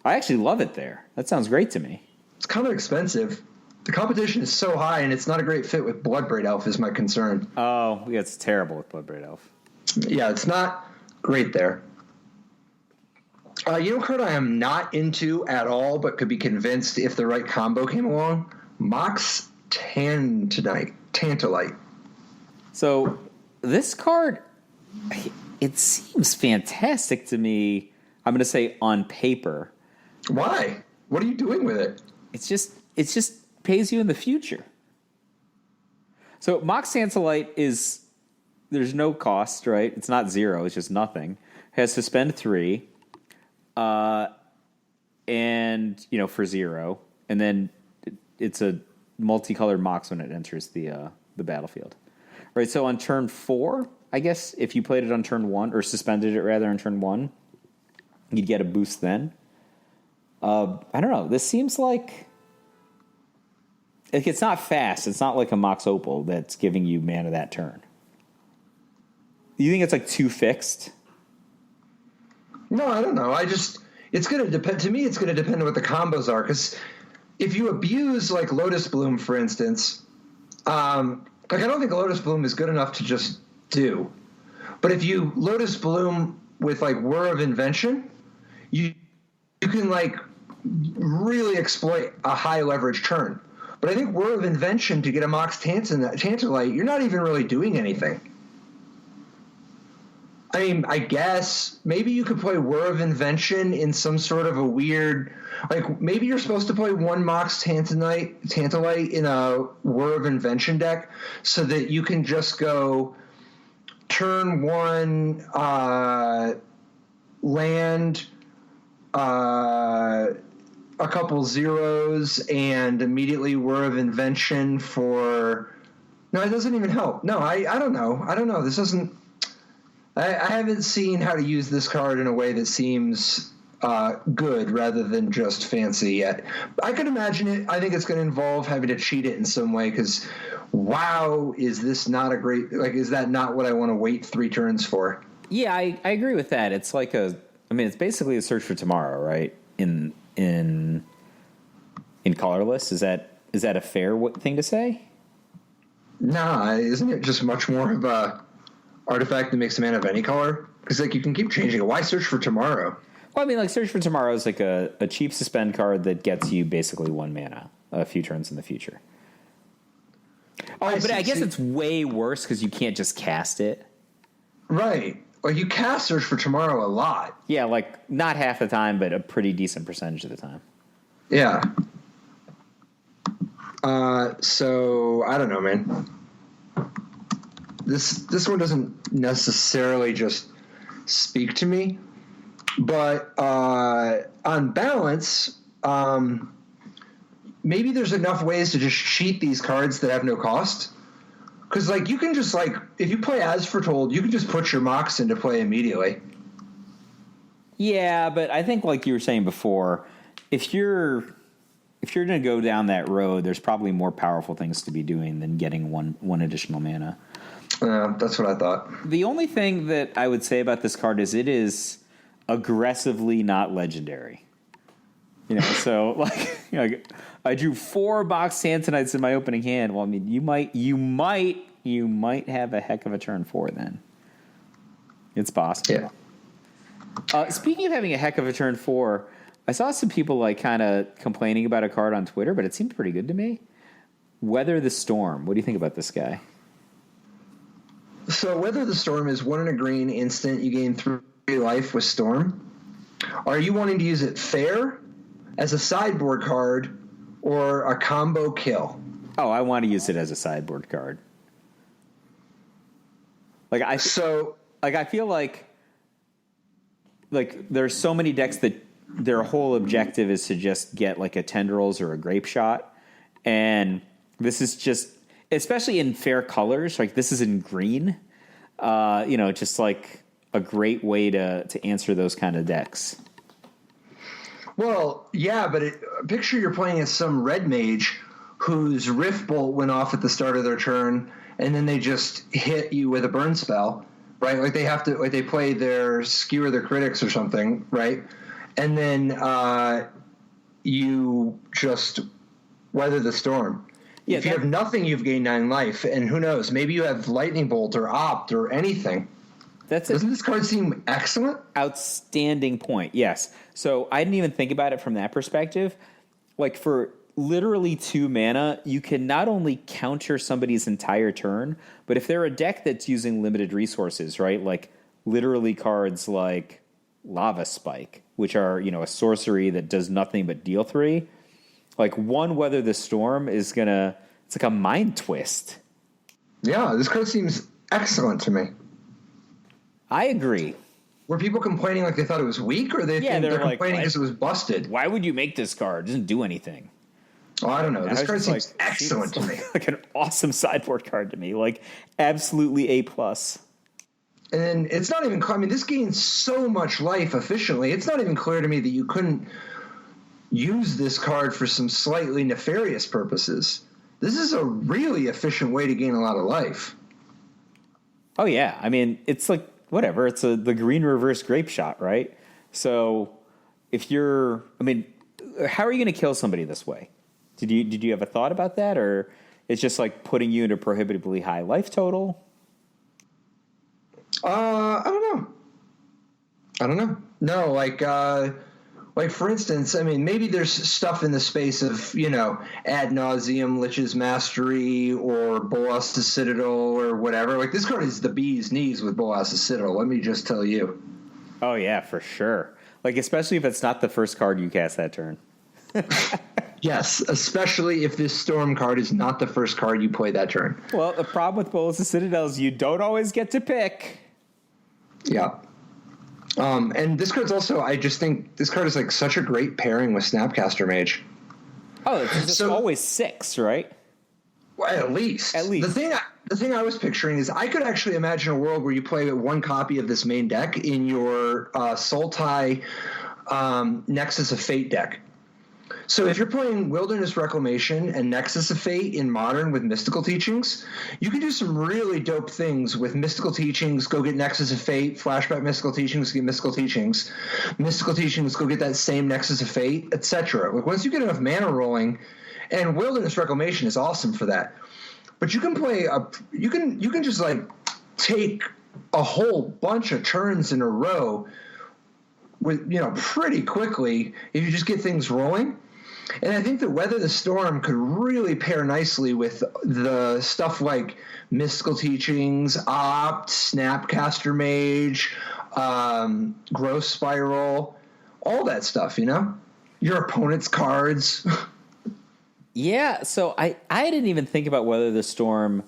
I actually love it there. That sounds great to me. It's kind of expensive. The competition is so high, and it's not a great fit with Bloodbraid Elf is my concern. Oh, yeah, it's terrible with Bloodbraid Elf. Yeah, it's not great there. You know what card I am not into at all, but could be convinced if the right combo came along? Mox Tantalite. So this card, it seems fantastic to me. I'm going to say on paper. Why? What are you doing with it? It's just pays you in the future. So Mox Tantalite is, there's no cost, right? It's not 0. It's just nothing. It has Suspend 3. And for 0, and then it's a multicolored Mox when it enters the battlefield, right? So on turn 4, I guess if you played it on turn 1 or suspended it rather on turn 1, you'd get a boost then. I don't know. This seems like it's not fast. It's not like a Mox Opal that's giving you mana that turn. You think it's like too fixed? No, I don't know. It's going to depend. To me, it's going to depend on what the combos are. Because if you abuse, like, Lotus Bloom, for instance, I don't think Lotus Bloom is good enough to just do. But if you Lotus Bloom with, like, Whir of Invention, you can, like, really exploit a high leverage turn. But I think Whir of Invention to get a Mox Tantalite, you're not even really doing anything. I mean, I guess maybe you could play Whir of Invention in some sort of a weird, like, maybe you're supposed to play one Mox Tantalite in a Whir of Invention deck so that you can just go turn 1 land, a couple zeros, and immediately Whir of Invention for... No, it doesn't even help. No, I don't know. This doesn't... I haven't seen how to use this card in a way that seems good rather than just fancy yet. I can imagine it. I think it's going to involve having to cheat it in some way because, wow, is this not a great... Like, is that not what I want to wait 3 turns for? Yeah, I agree with that. It's like it's basically a Search for Tomorrow, right? In colorless. Is that a fair thing to say? Nah, isn't it just much more of a artifact that makes a mana of any color? Because, like, you can keep changing it. Why Search for Tomorrow? Well, I mean, like, Search for Tomorrow is like a cheap suspend card that gets you basically 1 mana a few turns in the future. Oh, but I guess it's way worse because you can't just cast it. Right. Like, you cast Search for Tomorrow a lot. Yeah, like, not half the time, but a pretty decent percentage of the time. Yeah. So, I don't know, man. This one doesn't necessarily just speak to me, but on balance, maybe there's enough ways to just cheat these cards that have no cost. Because, like, you can just, like, if you play As Foretold, you can just put your Mox into play immediately. Yeah, but I think, like you were saying before, if you're going to go down that road, there's probably more powerful things to be doing than getting one additional mana. That's what I thought. The only thing that I would say about this card is it is aggressively not legendary. So, like, I drew 4 Mox Tantalites in my opening hand. Well, I mean, you might have a heck of a turn 4 then. It's possible. Yeah. Speaking of having a heck of a turn 4, I saw some people, like, kind of complaining about a card on Twitter, but it seemed pretty good to me. Weather the Storm. What do you think about this guy? So Weather the Storm is 1 and a green instant. You gain 3 life with Storm. Are you wanting to use it fair, as a sideboard card, or a combo kill? Oh, I want to use it as a sideboard card. I feel like there's so many decks that their whole objective is to just get like a Tendrils or a Grapeshot, and this is just, especially in fair colors, like this is in green, just like a great way to answer those kind of decks. Well, yeah, but picture you're playing as some red mage whose Rift Bolt went off at the start of their turn, and then they just hit you with a burn spell, right? Like they play their Skewer their Critics or something, right? And then you just Weather the Storm. Yeah, if you have nothing, you've gained 9 life, and who knows? Maybe you have Lightning Bolt or Opt or anything. Doesn't this card seem excellent? Outstanding point, yes. So I didn't even think about it from that perspective. Like for literally 2 mana, you can not only counter somebody's entire turn, but if they're a deck that's using limited resources, right? Like literally cards like Lava Spike, which are, a sorcery that does nothing but deal 3. Like 1 Weather the Storm it's like a mind twist. Yeah, this card seems excellent to me. I agree. Were people complaining like they thought it was weak, or they're complaining because it was busted? Why would you make this card? It doesn't do anything. Oh, I don't know. This card seems excellent to me. Like an awesome sideboard card to me. Like absolutely A+. And it's not even, this gains so much life efficiently. It's not even clear to me that you couldn't use this card for some slightly nefarious purposes. This is a really efficient way to gain a lot of life. Oh, yeah. It's like, whatever. It's the green reverse Grapeshot, right? So if you're, how are you going to kill somebody this way? Did you have a thought about that? Or it's just like putting you into prohibitively high life total? I don't know. No, like for instance, maybe there's stuff in the space of, Ad Nauseam, Lich's Mastery, or Bolas's Citadel, or whatever. Like this card is the bee's knees with Bolas's Citadel. Let me just tell you. Oh yeah, for sure. Like especially if it's not the first card you cast that turn. Yes, especially if this Storm card is not the first card you play that turn. Well, the problem with Bolas's Citadel is you don't always get to pick. Yeah. And this card's also, I just think this card is like such a great pairing with Snapcaster Mage. Oh, it's just always 6, right? Well, at least. The thing I was picturing is I could actually imagine a world where you play 1 copy of this main deck in your Sultai Nexus of Fate deck. So if you're playing Wilderness Reclamation and Nexus of Fate in Modern with Mystical Teachings, you can do some really dope things with Mystical Teachings, go get Nexus of Fate, flashback Mystical Teachings, get Mystical Teachings, go get that same Nexus of Fate, etc. Like once you get enough mana rolling, and Wilderness Reclamation is awesome for that. But you can play you can just like take a whole bunch of turns in a row with pretty quickly if you just get things rolling. And I think that Weather the Storm could really pair nicely with the stuff like Mystical Teachings, Opt, Snapcaster Mage, Growth Spiral, all that stuff, Your opponent's cards. Yeah, so I didn't even think about Weather the Storm,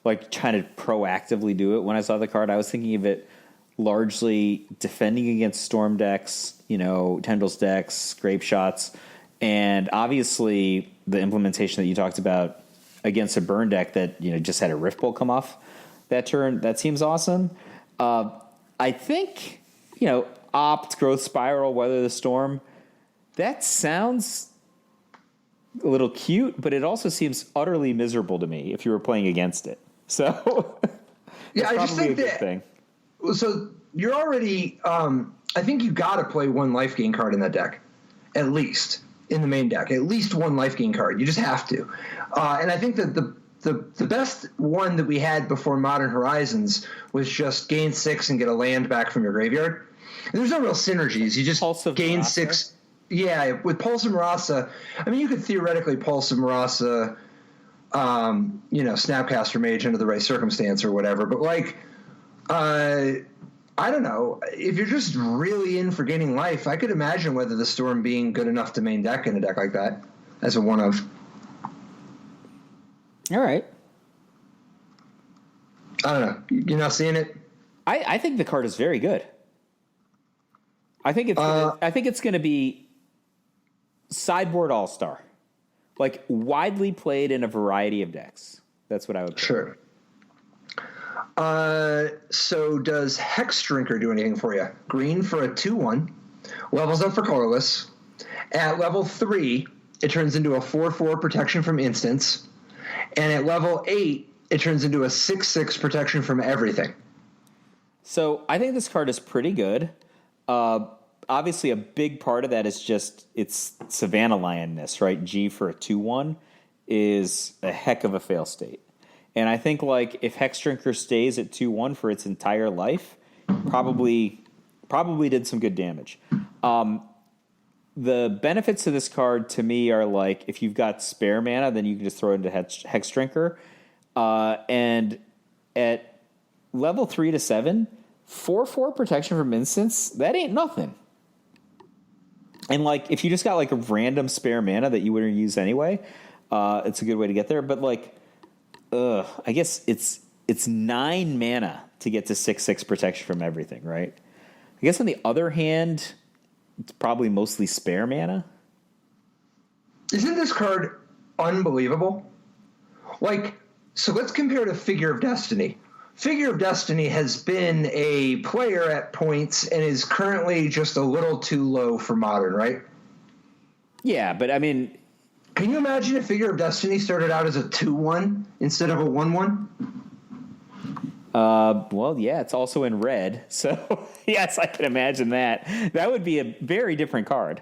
like trying to proactively do it when I saw the card. I was thinking of it largely defending against Storm decks, Tendrils decks, Grapeshots, and obviously the implementation that you talked about against a burn deck that just had a Rift Bolt come off that turn. That seems awesome. I think Opt, Growth Spiral, Weather the Storm. That sounds a little cute, but it also seems utterly miserable to me if you were playing against it. So yeah, I just think that. Thing. So you're already. I think you got to play 1 life gain card in that deck, at least. In the main deck, at least 1 life gain card. You just have to. And I think that the best one that we had before Modern Horizons was just gain 6 and get a land back from your graveyard. And there's no real synergies. You just gain Marasa? 6. Yeah, with Pulse of Marasa, you could theoretically Pulse of Marasa Snapcaster Mage under the right circumstance or whatever. But like, I don't know. If you're just really in for gaining life, I could imagine Weather the Storm being good enough to main deck in a deck like that as a one of. All right. I don't know. You're not seeing it? I think the card is very good. I think it's going to be sideboard all-star. Like, widely played in a variety of decks. That's what I would pick. Sure. So does Hex Drinker do anything for you? Green for a 2/1. Levels up for colorless. At level 3, it turns into a 4/4 protection from instants. And at level 8, it turns into a 6/6 protection from everything. So I think this card is pretty good. Obviously, a big part of that is just its Savannah Lionness, right? G for a 2/1 is a heck of a fail state. And I think like if Hex Drinker stays at 2/1 for its entire life, probably did some good damage. The benefits of this card to me are like if you've got spare mana, then you can just throw it into Hex Drinker. And at level 3 to 7, 4/4 protection from instants, that ain't nothing. And like if you just got like a random spare mana that you wouldn't use anyway, it's a good way to get there. But like, I guess it's 9 mana to get to 6/6 protection from everything, right? I guess on the other hand, it's probably mostly spare mana. Isn't this card unbelievable? Like, so let's compare to Figure of Destiny. Figure of Destiny has been a player at points and is currently just a little too low for Modern, right? Yeah, but I mean... Can you imagine if Figure of Destiny started out as a 2/1 instead of a 1/1? Well, yeah, it's also in red. So, yes, I can imagine that. That would be a very different card.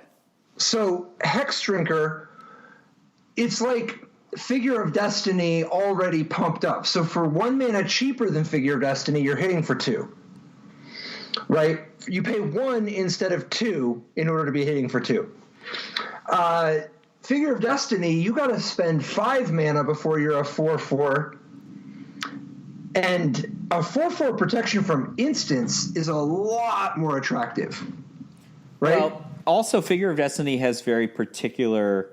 So, Hex Drinker, it's like Figure of Destiny already pumped up. So, for 1 mana cheaper than Figure of Destiny, you're hitting for 2. Right? You pay 1 instead of 2 in order to be hitting for 2. Figure of Destiny, you got to spend 5 mana before you're a 4/4. And a 4/4 protection from instants is a lot more attractive, right? Well, also Figure of Destiny has very particular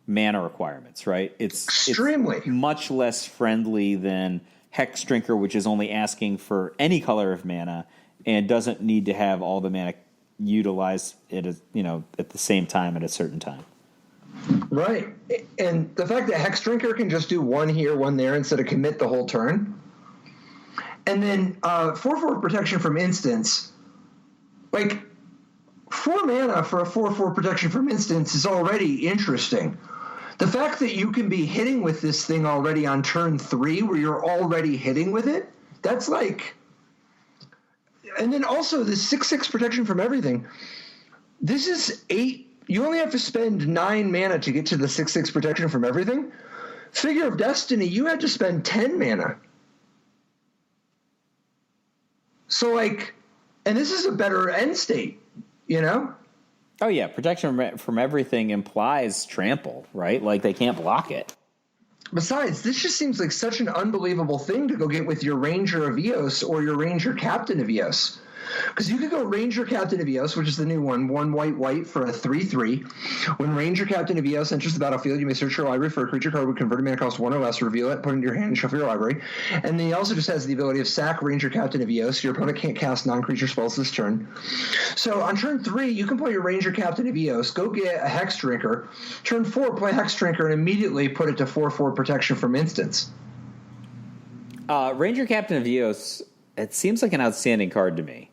mana requirements, right? It's extremely much less friendly than Hex Drinker, which is only asking for any color of mana and doesn't need to have all the mana utilized at the same time at a certain time. Right. And the fact that Hex Drinker can just do 1 here, 1 there instead of commit the whole turn. And then 4/4 protection from instants, like 4 mana for a 4/4 protection from instants is already interesting. The fact that you can be hitting with this thing already on turn 3 where you're already hitting with it, that's like... And then also the 6/6 protection from everything. This is 8... You only have to spend 9 mana to get to the 6/6 protection from everything. Figure of Destiny, you had to spend 10 mana. So, like, and this is a better end state, you know? Oh, yeah. Protection from everything implies trample, right? Like, they can't block it. Besides, this just seems like such an unbelievable thing to go get with your Ranger of Eos or your Ranger Captain of Eos. Because you could go Ranger Captain of Eos, which is the new one, 1 white for a 3/3. When Ranger Captain of Eos enters the battlefield, you may search your library for a creature card with converted mana cost 1 or less, reveal it, put it into your hand, and shuffle your library. And then he also just has the ability of sack Ranger Captain of Eos. Your opponent can't cast non-creature spells this turn. So on turn 3, you can play your Ranger Captain of Eos, go get a Hex Drinker. Turn 4, play Hex Drinker, and immediately put it to 4/4 protection from instants. Ranger Captain of Eos, it seems like an outstanding card to me.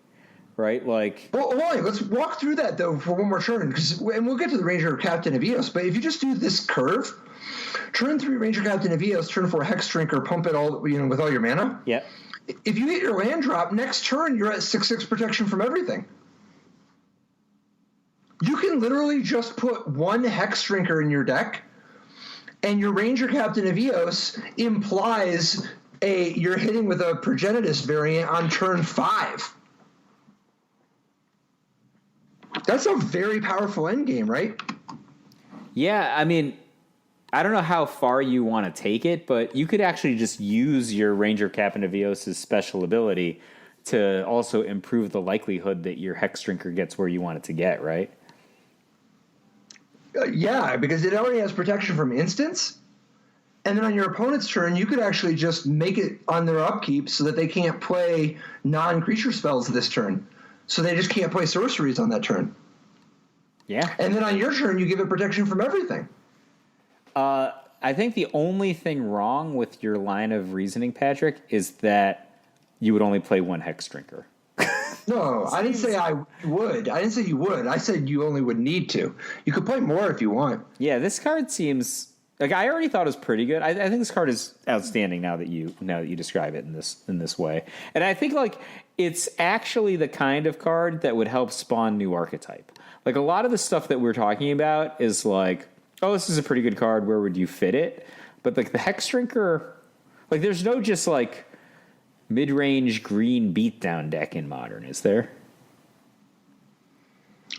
Right, like. Well, let's walk through that though for one more turn, and we'll get to the Ranger Captain of Eos. But if you just do this curve, turn 3 Ranger Captain of Eos, turn 4 Hex Drinker, pump it all, with all your mana. Yeah. If you hit your land drop next turn, you're at 6/6 protection from everything. You can literally just put 1 Hex Drinker in your deck, and your Ranger Captain of Eos implies you're hitting with a Progenitus variant on turn 5. That's a very powerful endgame, right? Yeah, I mean, I don't know how far you want to take it, but you could actually just use your Ranger Captain of Eos' special ability to also improve the likelihood that your Hex Drinker gets where you want it to get, right? Yeah, because it already has protection from instants. And then on your opponent's turn, you could actually just make it on their upkeep so that they can't play non-creature spells this turn. So they just can't play sorceries on that turn. Yeah. And then on your turn, you give it protection from everything. I think the only thing wrong with your line of reasoning, Patrick, is that you would only play one Hex Drinker. No, I didn't say I would. I didn't say you would. I said you only would need to. You could play more if you want. Yeah, this card seems like I already thought it was pretty good. I think this card is outstanding now that you describe it in this way. And I think like it's actually the kind of card that would help spawn new archetype. Like a lot of the stuff that we're talking about is like, oh, this is a pretty good card. Where would you fit it? But like the Hex Drinker, like there's no just like mid-range green beatdown deck in Modern, is there?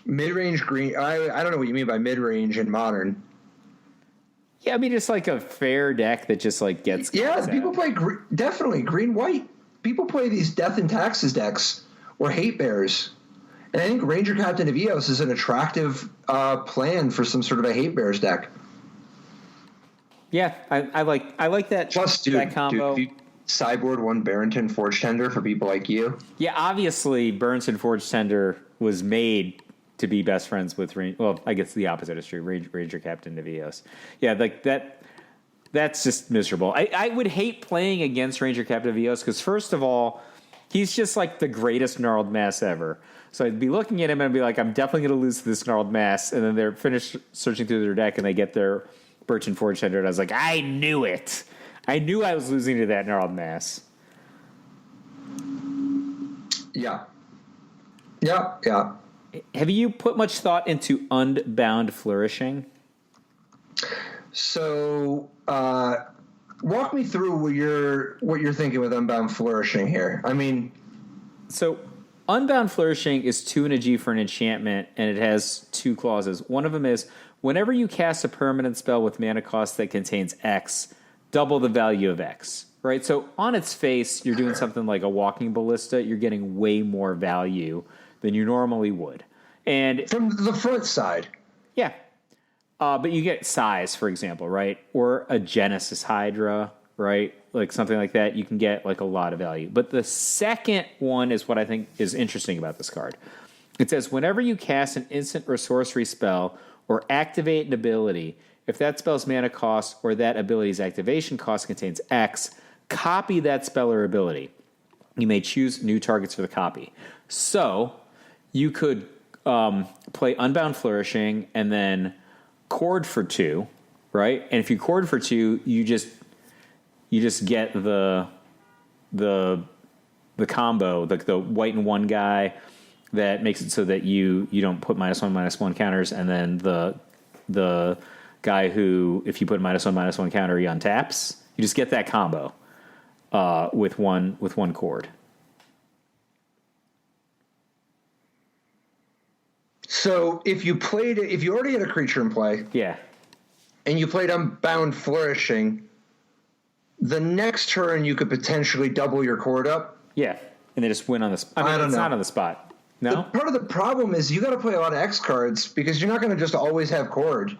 Mid-range green? I don't know what you mean by mid-range in Modern. Yeah, I mean it's like a fair deck that just like gets. Yeah, people play definitely green-white. People play these Death and Taxes decks or Hate Bears. And I think Ranger Captain of Eos is an attractive plan for some sort of a Hate Bears deck. Yeah, I like that. Plus, that combo. Dude, sideboard one Barrington Forge Tender for people like you. Yeah, obviously Barrington Forge Tender was made to be best friends with well, I guess the opposite is true. Ranger Captain of Eos. Yeah, like that. That's just miserable. I would hate playing against Ranger Captain of Eos because first of all, he's just like the greatest gnarled mass ever. So I'd be looking at him and I'd be like, I'm definitely going to lose to this gnarled mass. And then they're finished searching through their deck and they get their Birch and Forge Tender. And I was like, I knew it. I knew I was losing to that gnarled mass. Yeah. Yeah, yeah. Have you put much thought into Unbound Flourishing? So, walk me through what you're thinking with Unbound Flourishing here. I mean, so Unbound Flourishing is 2 and a G for an enchantment, and it has 2 clauses. One of them is, whenever you cast a permanent spell with mana cost that contains X, double the value of X. Right? So on its face, you're doing something like a Walking Ballista. You're getting way more value than you normally would. And from the front side. Yeah. But you get size, for example, right? Or a Genesis Hydra, right? Like something like that. You can get like a lot of value. But the second one is what I think is interesting about this card. It says, whenever you cast an instant or sorcery spell or activate an ability, if that spell's mana cost or that ability's activation cost contains X, copy that spell or ability. You may choose new targets for the copy. So you could play Unbound Flourishing and then Chord for 2, right? And if you Chord for 2, you just get the combo, the white and 1 guy that makes it so that you don't put -1/-1 counters, and then the guy who, if you put -1/-1 counter, he untaps. You just get that combo with one chord. So if you already had a creature in play, yeah, and you played Unbound Flourishing, the next turn you could potentially double your chord up. Yeah, and they just win on the spot. I mean, it's not on the spot. No? Part of the problem is you got to play a lot of X cards because you're not going to just always have chord.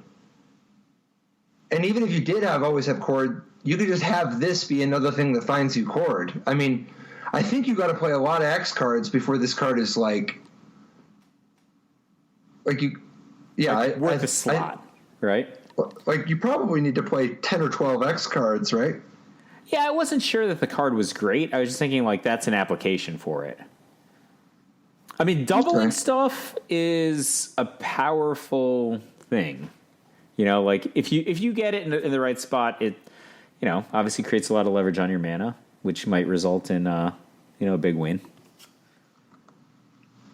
And even if you did always have chord, you could just have this be another thing that finds you chord. I mean, I think you got to play a lot of X cards before this card is like you, yeah, like worth a slot, right? Like you probably need to play 10 or 12 X cards, right? Yeah, I wasn't sure that the card was great. I was just thinking like that's an application for it. I mean, doubling stuff is a powerful thing. You know, like if you get it in the right spot, it, you know, obviously creates a lot of leverage on your mana, which might result in a big win.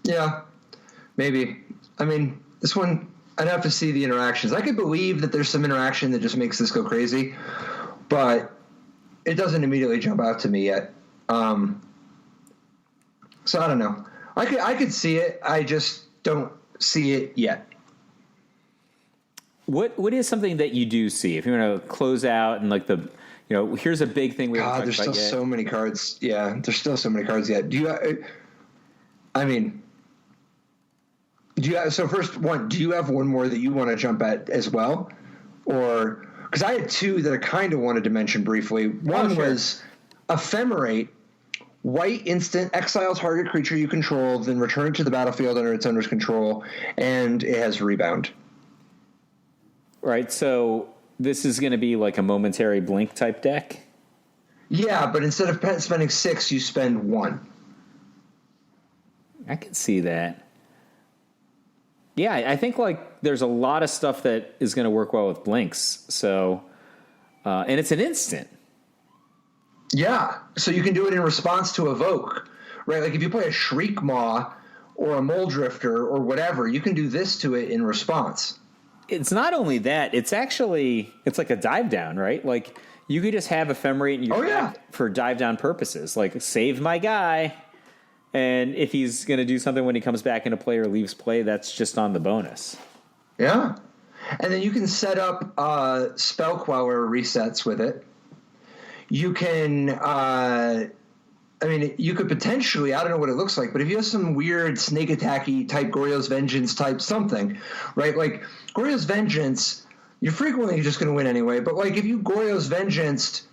Yeah, maybe. I mean, this one, I'd have to see the interactions. I could believe that there's some interaction that just makes this go crazy, but it doesn't immediately jump out to me yet. So I don't know. I could see it. I just don't see it yet. What is something that you do see if you want to close out and like here's a big thing we haven't there's talked still about yet. so many cards. Yeah, there's still so many cards yet. So first one, do you have one more that you want to jump at as well? Or, because I had two that I kind of wanted to mention briefly. One was Ephemerate, white instant, exile target creature you control, then return to the battlefield under its owner's control, and it has rebound. Right, so this is going to be like a momentary blink type deck? Yeah, but instead of spending 6, you spend 1. I can see that. Yeah, I think like there's a lot of stuff that is going to work well with blinks. So, and it's an instant. Yeah, so you can do it in response to Evoke, right? Like if you play a Shriek Maw or a Mole Drifter or whatever, you can do this to it in response. It's not only that; it's like a dive down, right? Like you could just have Ephemerate in your deck for dive down purposes, like save my guy. And if he's going to do something when he comes back into play or leaves play, that's just on the bonus. Yeah. And then you can set up Spell Queller resets with it. You can, you could potentially, I don't know what it looks like, but if you have some weird Snake Attack-y type Goryo's Vengeance type something, right? Like Goryo's Vengeance, you're frequently just going to win anyway, but like if you Goryo's Vengeance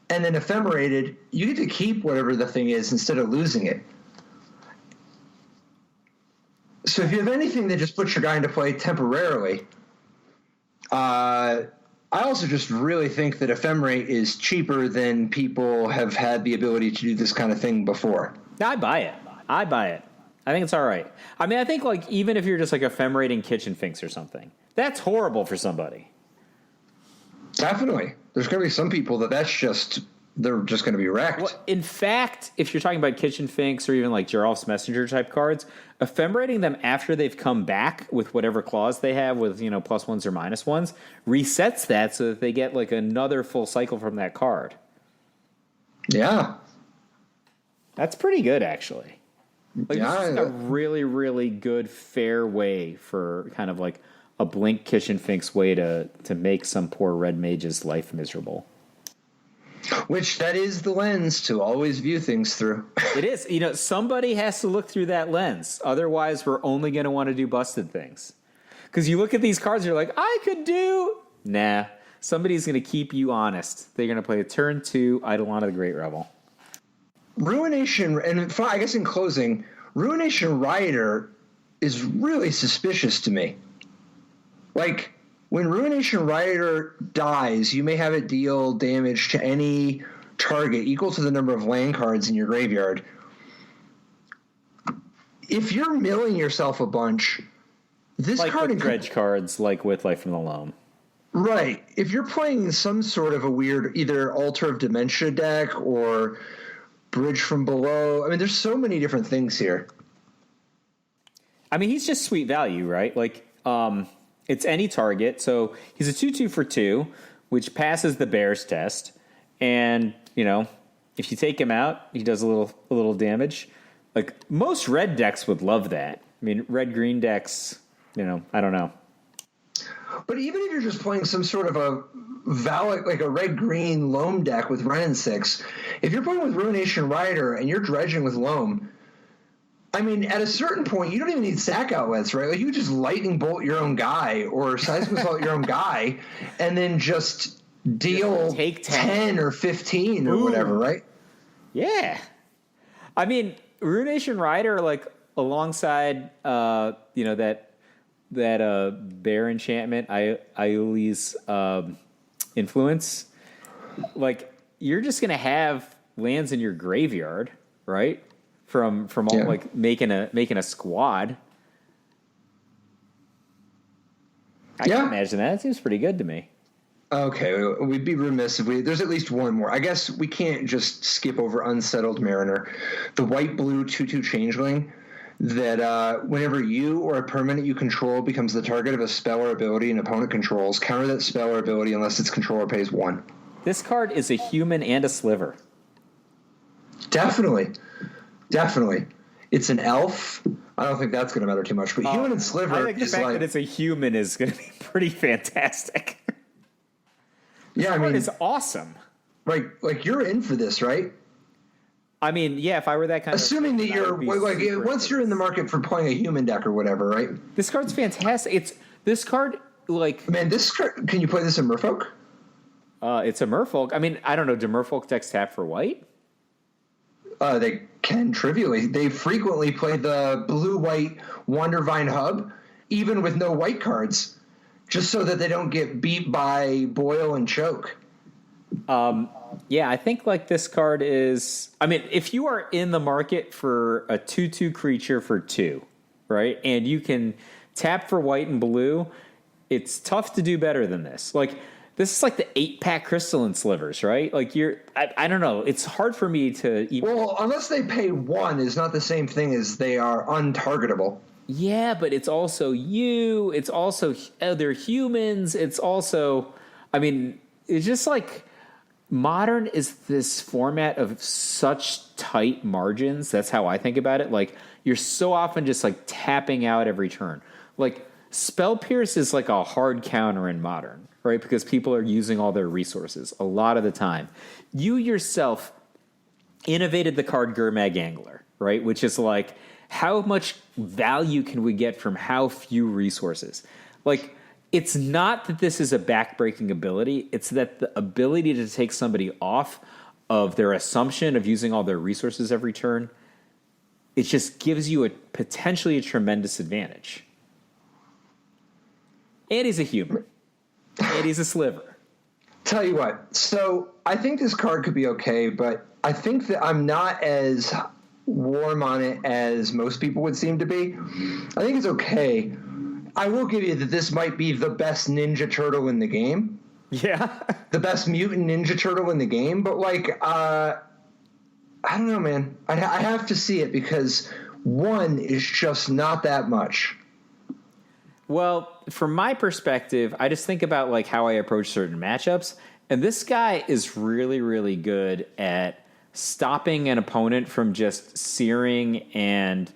and then Ephemerated, you get to keep whatever the thing is instead of losing it. So if you have anything that just puts your guy into play temporarily, I also just really think that Ephemerate is cheaper than people have had the ability to do this kind of thing before. I buy it. I think it's all right. I mean, I think like even if you're just like Ephemerating Kitchen Finks or something, that's horrible for somebody. Definitely. There's going to be some people they're just going to be wrecked. Well, in fact, if you're talking about Kitchen Finks or even like Geralf's Messenger type cards, ephemerating them after they've come back with whatever clause they have with, plus ones or minus ones, resets that so that they get like another full cycle from that card. Yeah. That's pretty good, actually. Like, this is a really, really good, fair way for kind of like a Blink Kitchen Finks way to make some poor red mage's life miserable. Which that is the lens to always view things through. It is. Somebody has to look through that lens. Otherwise, we're only going to want to do busted things. Because you look at these cards, you're like, I could do... Nah. Somebody's going to keep you honest. They're going to play a turn 2 Eidolon of the Great Revel. Ruination, and I guess in closing, Ruination Rioter is really suspicious to me. Like... When Ruination Rioter dies, you may have it deal damage to any target equal to the number of land cards in your graveyard. If you're milling yourself a bunch, this like card... Like with dredge cards, like with Life from the Loam. Right. If you're playing some sort of a weird either Altar of Dementia deck or Bridge from Below, I mean, there's so many different things here. I mean, he's just sweet value, right? Like, it's any target, so he's a 2/2 for 2, which passes the Bears test. And if you take him out, he does a little damage. Like most red decks would love that. I mean, red-green decks, I don't know. But even if you're just playing some sort of a valid, like a red-green Loam deck with Wrenn and Six, if you're playing with Ruination Rider and you're dredging with Loam, I mean, at a certain point, you don't even need sack outlets, right? Like, you just lightning bolt your own guy or seismic assault your own guy and then just deal take 10 or 15 or whatever, right? Yeah. I mean, Ruination Rider, like, alongside, that bear enchantment, Iuli's influence, like, you're just going to have lands in your graveyard, right? From all, like making a squad. I can imagine that. It seems pretty good to me. Okay, we'd be remiss if there's at least one more. I guess we can't just skip over Unsettled Mariner, the white-blue 2/2 changeling that whenever you or a permanent you control becomes the target of a spell or ability an opponent controls, counter that spell or ability unless its controller pays 1. This card is a human and a sliver. Definitely. It's an elf. I don't think that's going to matter too much. But Human and Sliver I think the fact that it's a human is going to be pretty fantastic. Yeah, I mean, it's awesome. Right, like you're in for this, right? I mean, yeah, if I were that kind assuming that you're like once you're in the market for playing a human deck or whatever, right? This card's fantastic. This card, like, man, this card. Can you play this in Merfolk? It's a Merfolk. I mean, I don't know. Do Merfolk decks tap for white? They can trivially. They frequently play the blue-white Wondervine Hub, even with no white cards, just so that they don't get beat by Boil and Choke. Yeah, I think like this card is. I mean, if you are in the market for a 2/2 creature for 2, right, and you can tap for white and blue, it's tough to do better than this. Like, this is like the 8-pack Crystalline Slivers, right? Like, I don't know. It's hard for me to even. Well, unless they pay 1 is not the same thing as they are untargetable. Yeah, but it's also you. It's also other humans. It's also, I mean, it's just like Modern is this format of such tight margins. That's how I think about it. Like, you're so often just like tapping out every turn. Like, Spell Pierce is like a hard counter in Modern, right? Because people are using all their resources a lot of the time. You yourself innovated the card Gurmag Angler, right? Which is like, how much value can we get from how few resources? Like, it's not that this is a backbreaking ability. It's that the ability to take somebody off of their assumption of using all their resources every turn, it just gives you potentially a tremendous advantage. And he's a human. And he's a sliver. Tell you what. So I think this card could be okay, but I think that I'm not as warm on it as most people would seem to be. I think it's okay. I will give you that this might be the best Ninja Turtle in the game. Yeah. The best mutant Ninja Turtle in the game. But, like, I don't know, man. I have to see it because 1 is just not that much. Well, from my perspective, I just think about, like, how I approach certain matchups. And this guy is really, really good at stopping an opponent from just searing and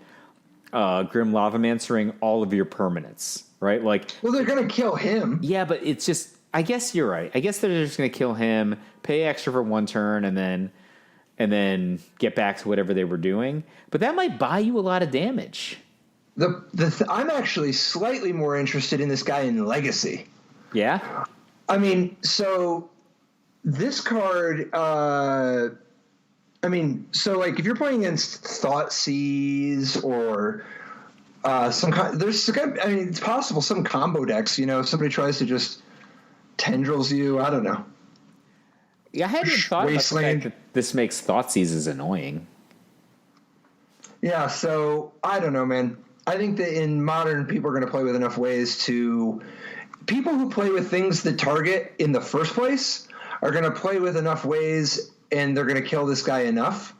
Grim Lavamancering all of your permanents, right? Like, well, they're gonna kill him. Yeah, but it's just. I guess you're right. I guess they're just gonna kill him, pay extra for 1 turn, and then get back to whatever they were doing. But that might buy you a lot of damage. I'm actually slightly more interested in this guy in Legacy. Yeah. I mean, so this card. So like if you're playing against Thoughtseize or it's possible some combo decks, if somebody tries to just tendrils you, I don't know. Yeah, I hadn't thought about the fact that this makes Thoughtseize annoying. Yeah, so I don't know, man. I think that in Modern, people are going to play with enough ways to... People who play with things that target in the first place are going to play with enough ways, and they're going to kill this guy enough.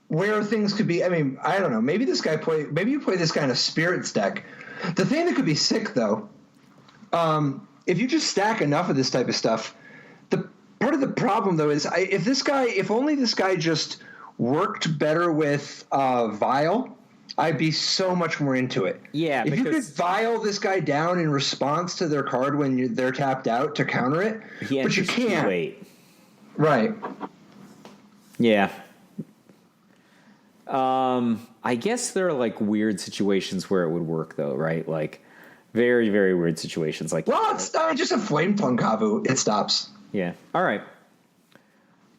Where things could be... I mean, I don't know. Maybe you play this guy in a Spirits deck. The thing that could be sick, though, if you just stack enough of this type of stuff, part of the problem, though, is if only this guy just worked better with Vial, I'd be so much more into it. Yeah, if you could Vial this guy down in response to their card when they're tapped out to counter it, but you can't. Wait. Right. Yeah. I guess there are like weird situations where it would work, though, right? Like very, very weird situations. Like, well, it's just a Flame Tongue Kavu. It stops. Yeah. All right.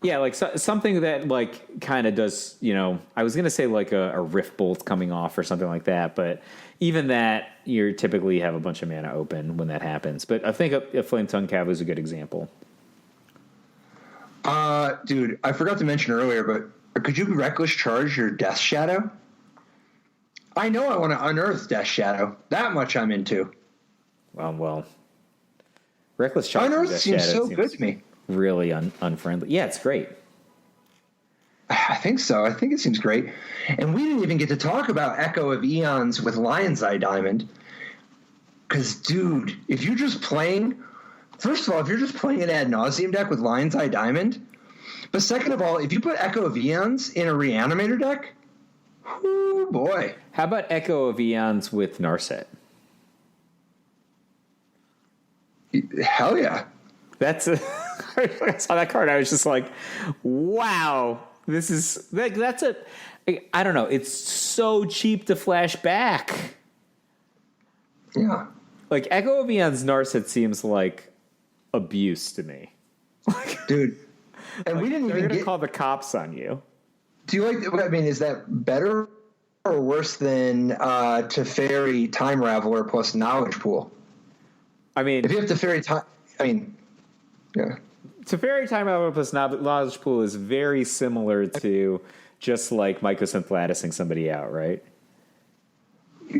Yeah, like something that like kind of does, I was going to say like a Rift Bolt coming off or something like that, but even that, you typically have a bunch of mana open when that happens. But I think a Flame Tongue Kavu is a good example. Dude, I forgot to mention earlier, but could you Reckless Charge your Death Shadow? I know I want to unearth Death Shadow. That much I'm into. Well, Reckless Charge Unearth seems so good to me. Really unfriendly. Yeah, it's great. I think so. I think it seems great. And we didn't even get to talk about Echo of Eons with Lion's Eye Diamond. Because, dude, if you're just playing... First of all, if you're just playing an Ad Nauseam deck with Lion's Eye Diamond, But second of all, if you put Echo of Eons in a Reanimator deck, oh boy. How about Echo of Eons with Narset? Hell yeah. That's I saw that card. I was just like, wow, this is like, I don't know. It's so cheap to flash back. Yeah. Like Echo of Eons Narset seems like abuse to me. Dude. And like, we didn't even call the cops on you. Do you like, I mean, is that better or worse than Teferi Time Raveler plus Knowledge Pool? I mean, if you have Teferi Time, I mean, yeah. Teferi Time Raveler plus Knowledge Pool is very similar to just like Mycosynth Latticing somebody out, right?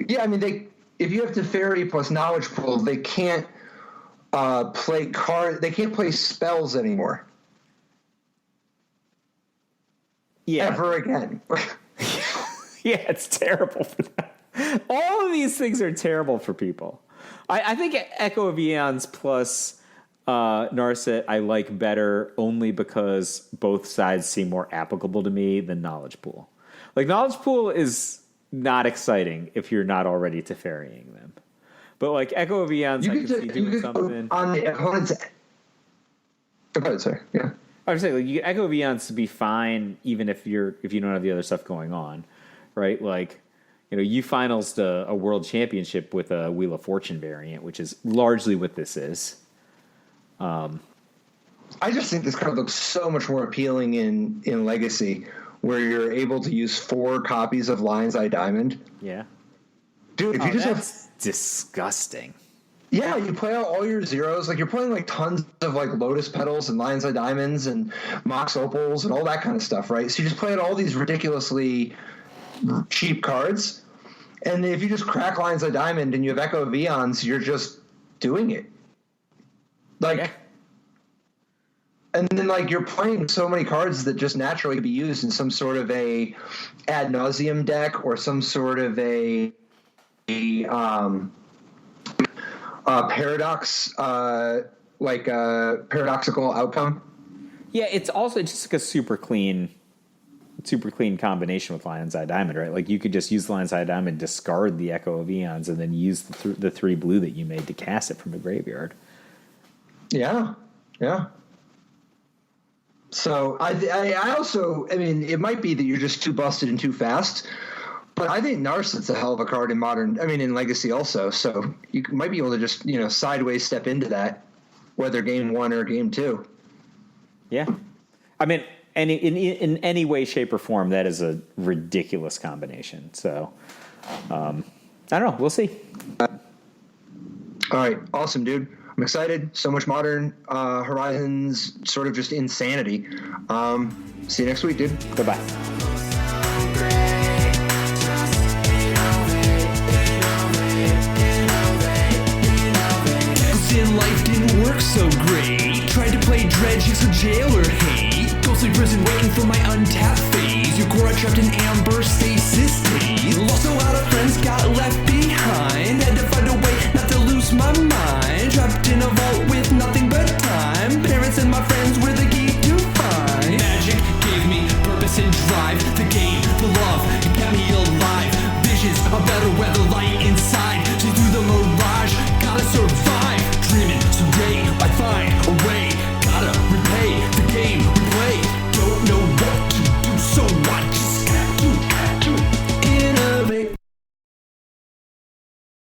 Yeah, I mean, if you have Teferi plus Knowledge Pool, they can't they can't play spells anymore. Yeah. Ever again. Yeah, it's terrible for them. All of these things are terrible for people. I think Echo of Eons plus Narset I like better only because both sides seem more applicable to me than Knowledge Pool. Like, Knowledge Pool is not exciting if you're not already Teferiing them. But, like, Echo of Eons, I can see doing something. On the opponent's... Go ahead, sorry. Yeah. I was saying, like, you get Echo of Eons to be fine even if you don't have the other stuff going on, right? Like, you know, you finals a world championship with a Wheel of Fortune variant, which is largely what this is. I just think this card looks so much more appealing in Legacy, where you're able to use 4 copies of Lion's Eye Diamond. Yeah. Dude, if you just that's disgusting. Yeah, you play out all your zeros. Like, you're playing, like, tons of, like, Lotus Petals and Lion's Eye Diamonds and Mox Opals and all that kind of stuff, right? So you just play out all these ridiculously cheap cards. And if you just crack Lion's Eye Diamond and you have Echo of Eons, you're just doing it. Like, yeah. And then, like, you're playing so many cards that just naturally could be used in some sort of a ad nauseum deck or some sort of a paradox, paradoxical outcome. Yeah, it's just like a super clean combination with Lion's Eye Diamond, right? Like, you could just use Lion's Eye Diamond, discard the Echo of Eons, and then use the 3 blue that you made to cast it from the graveyard. Yeah, yeah. So I also, I mean, it might be that you're just too busted and too fast, but I think Narset's a hell of a card in Legacy also. So you might be able to just, you know, sideways step into that, whether game 1 or game 2. Yeah. I mean, in any way, shape, or form, that is a ridiculous combination. So, I don't know. We'll see. All right. Awesome, dude. I'm excited. So much Modern Horizons, sort of just insanity. See you next week, dude. Goodbye. Life didn't work so great. Tried to play dredge, it's a jailer hate. Ghostly prison waiting for my untapped phase. Your core trapped in amber stasis state. Lost a lot of friends, got left behind. Had to find a way not to lose my mind. Trapped in a vault with nothing but time. Parents and my friends were the key to find. Magic gave me purpose and drive. The game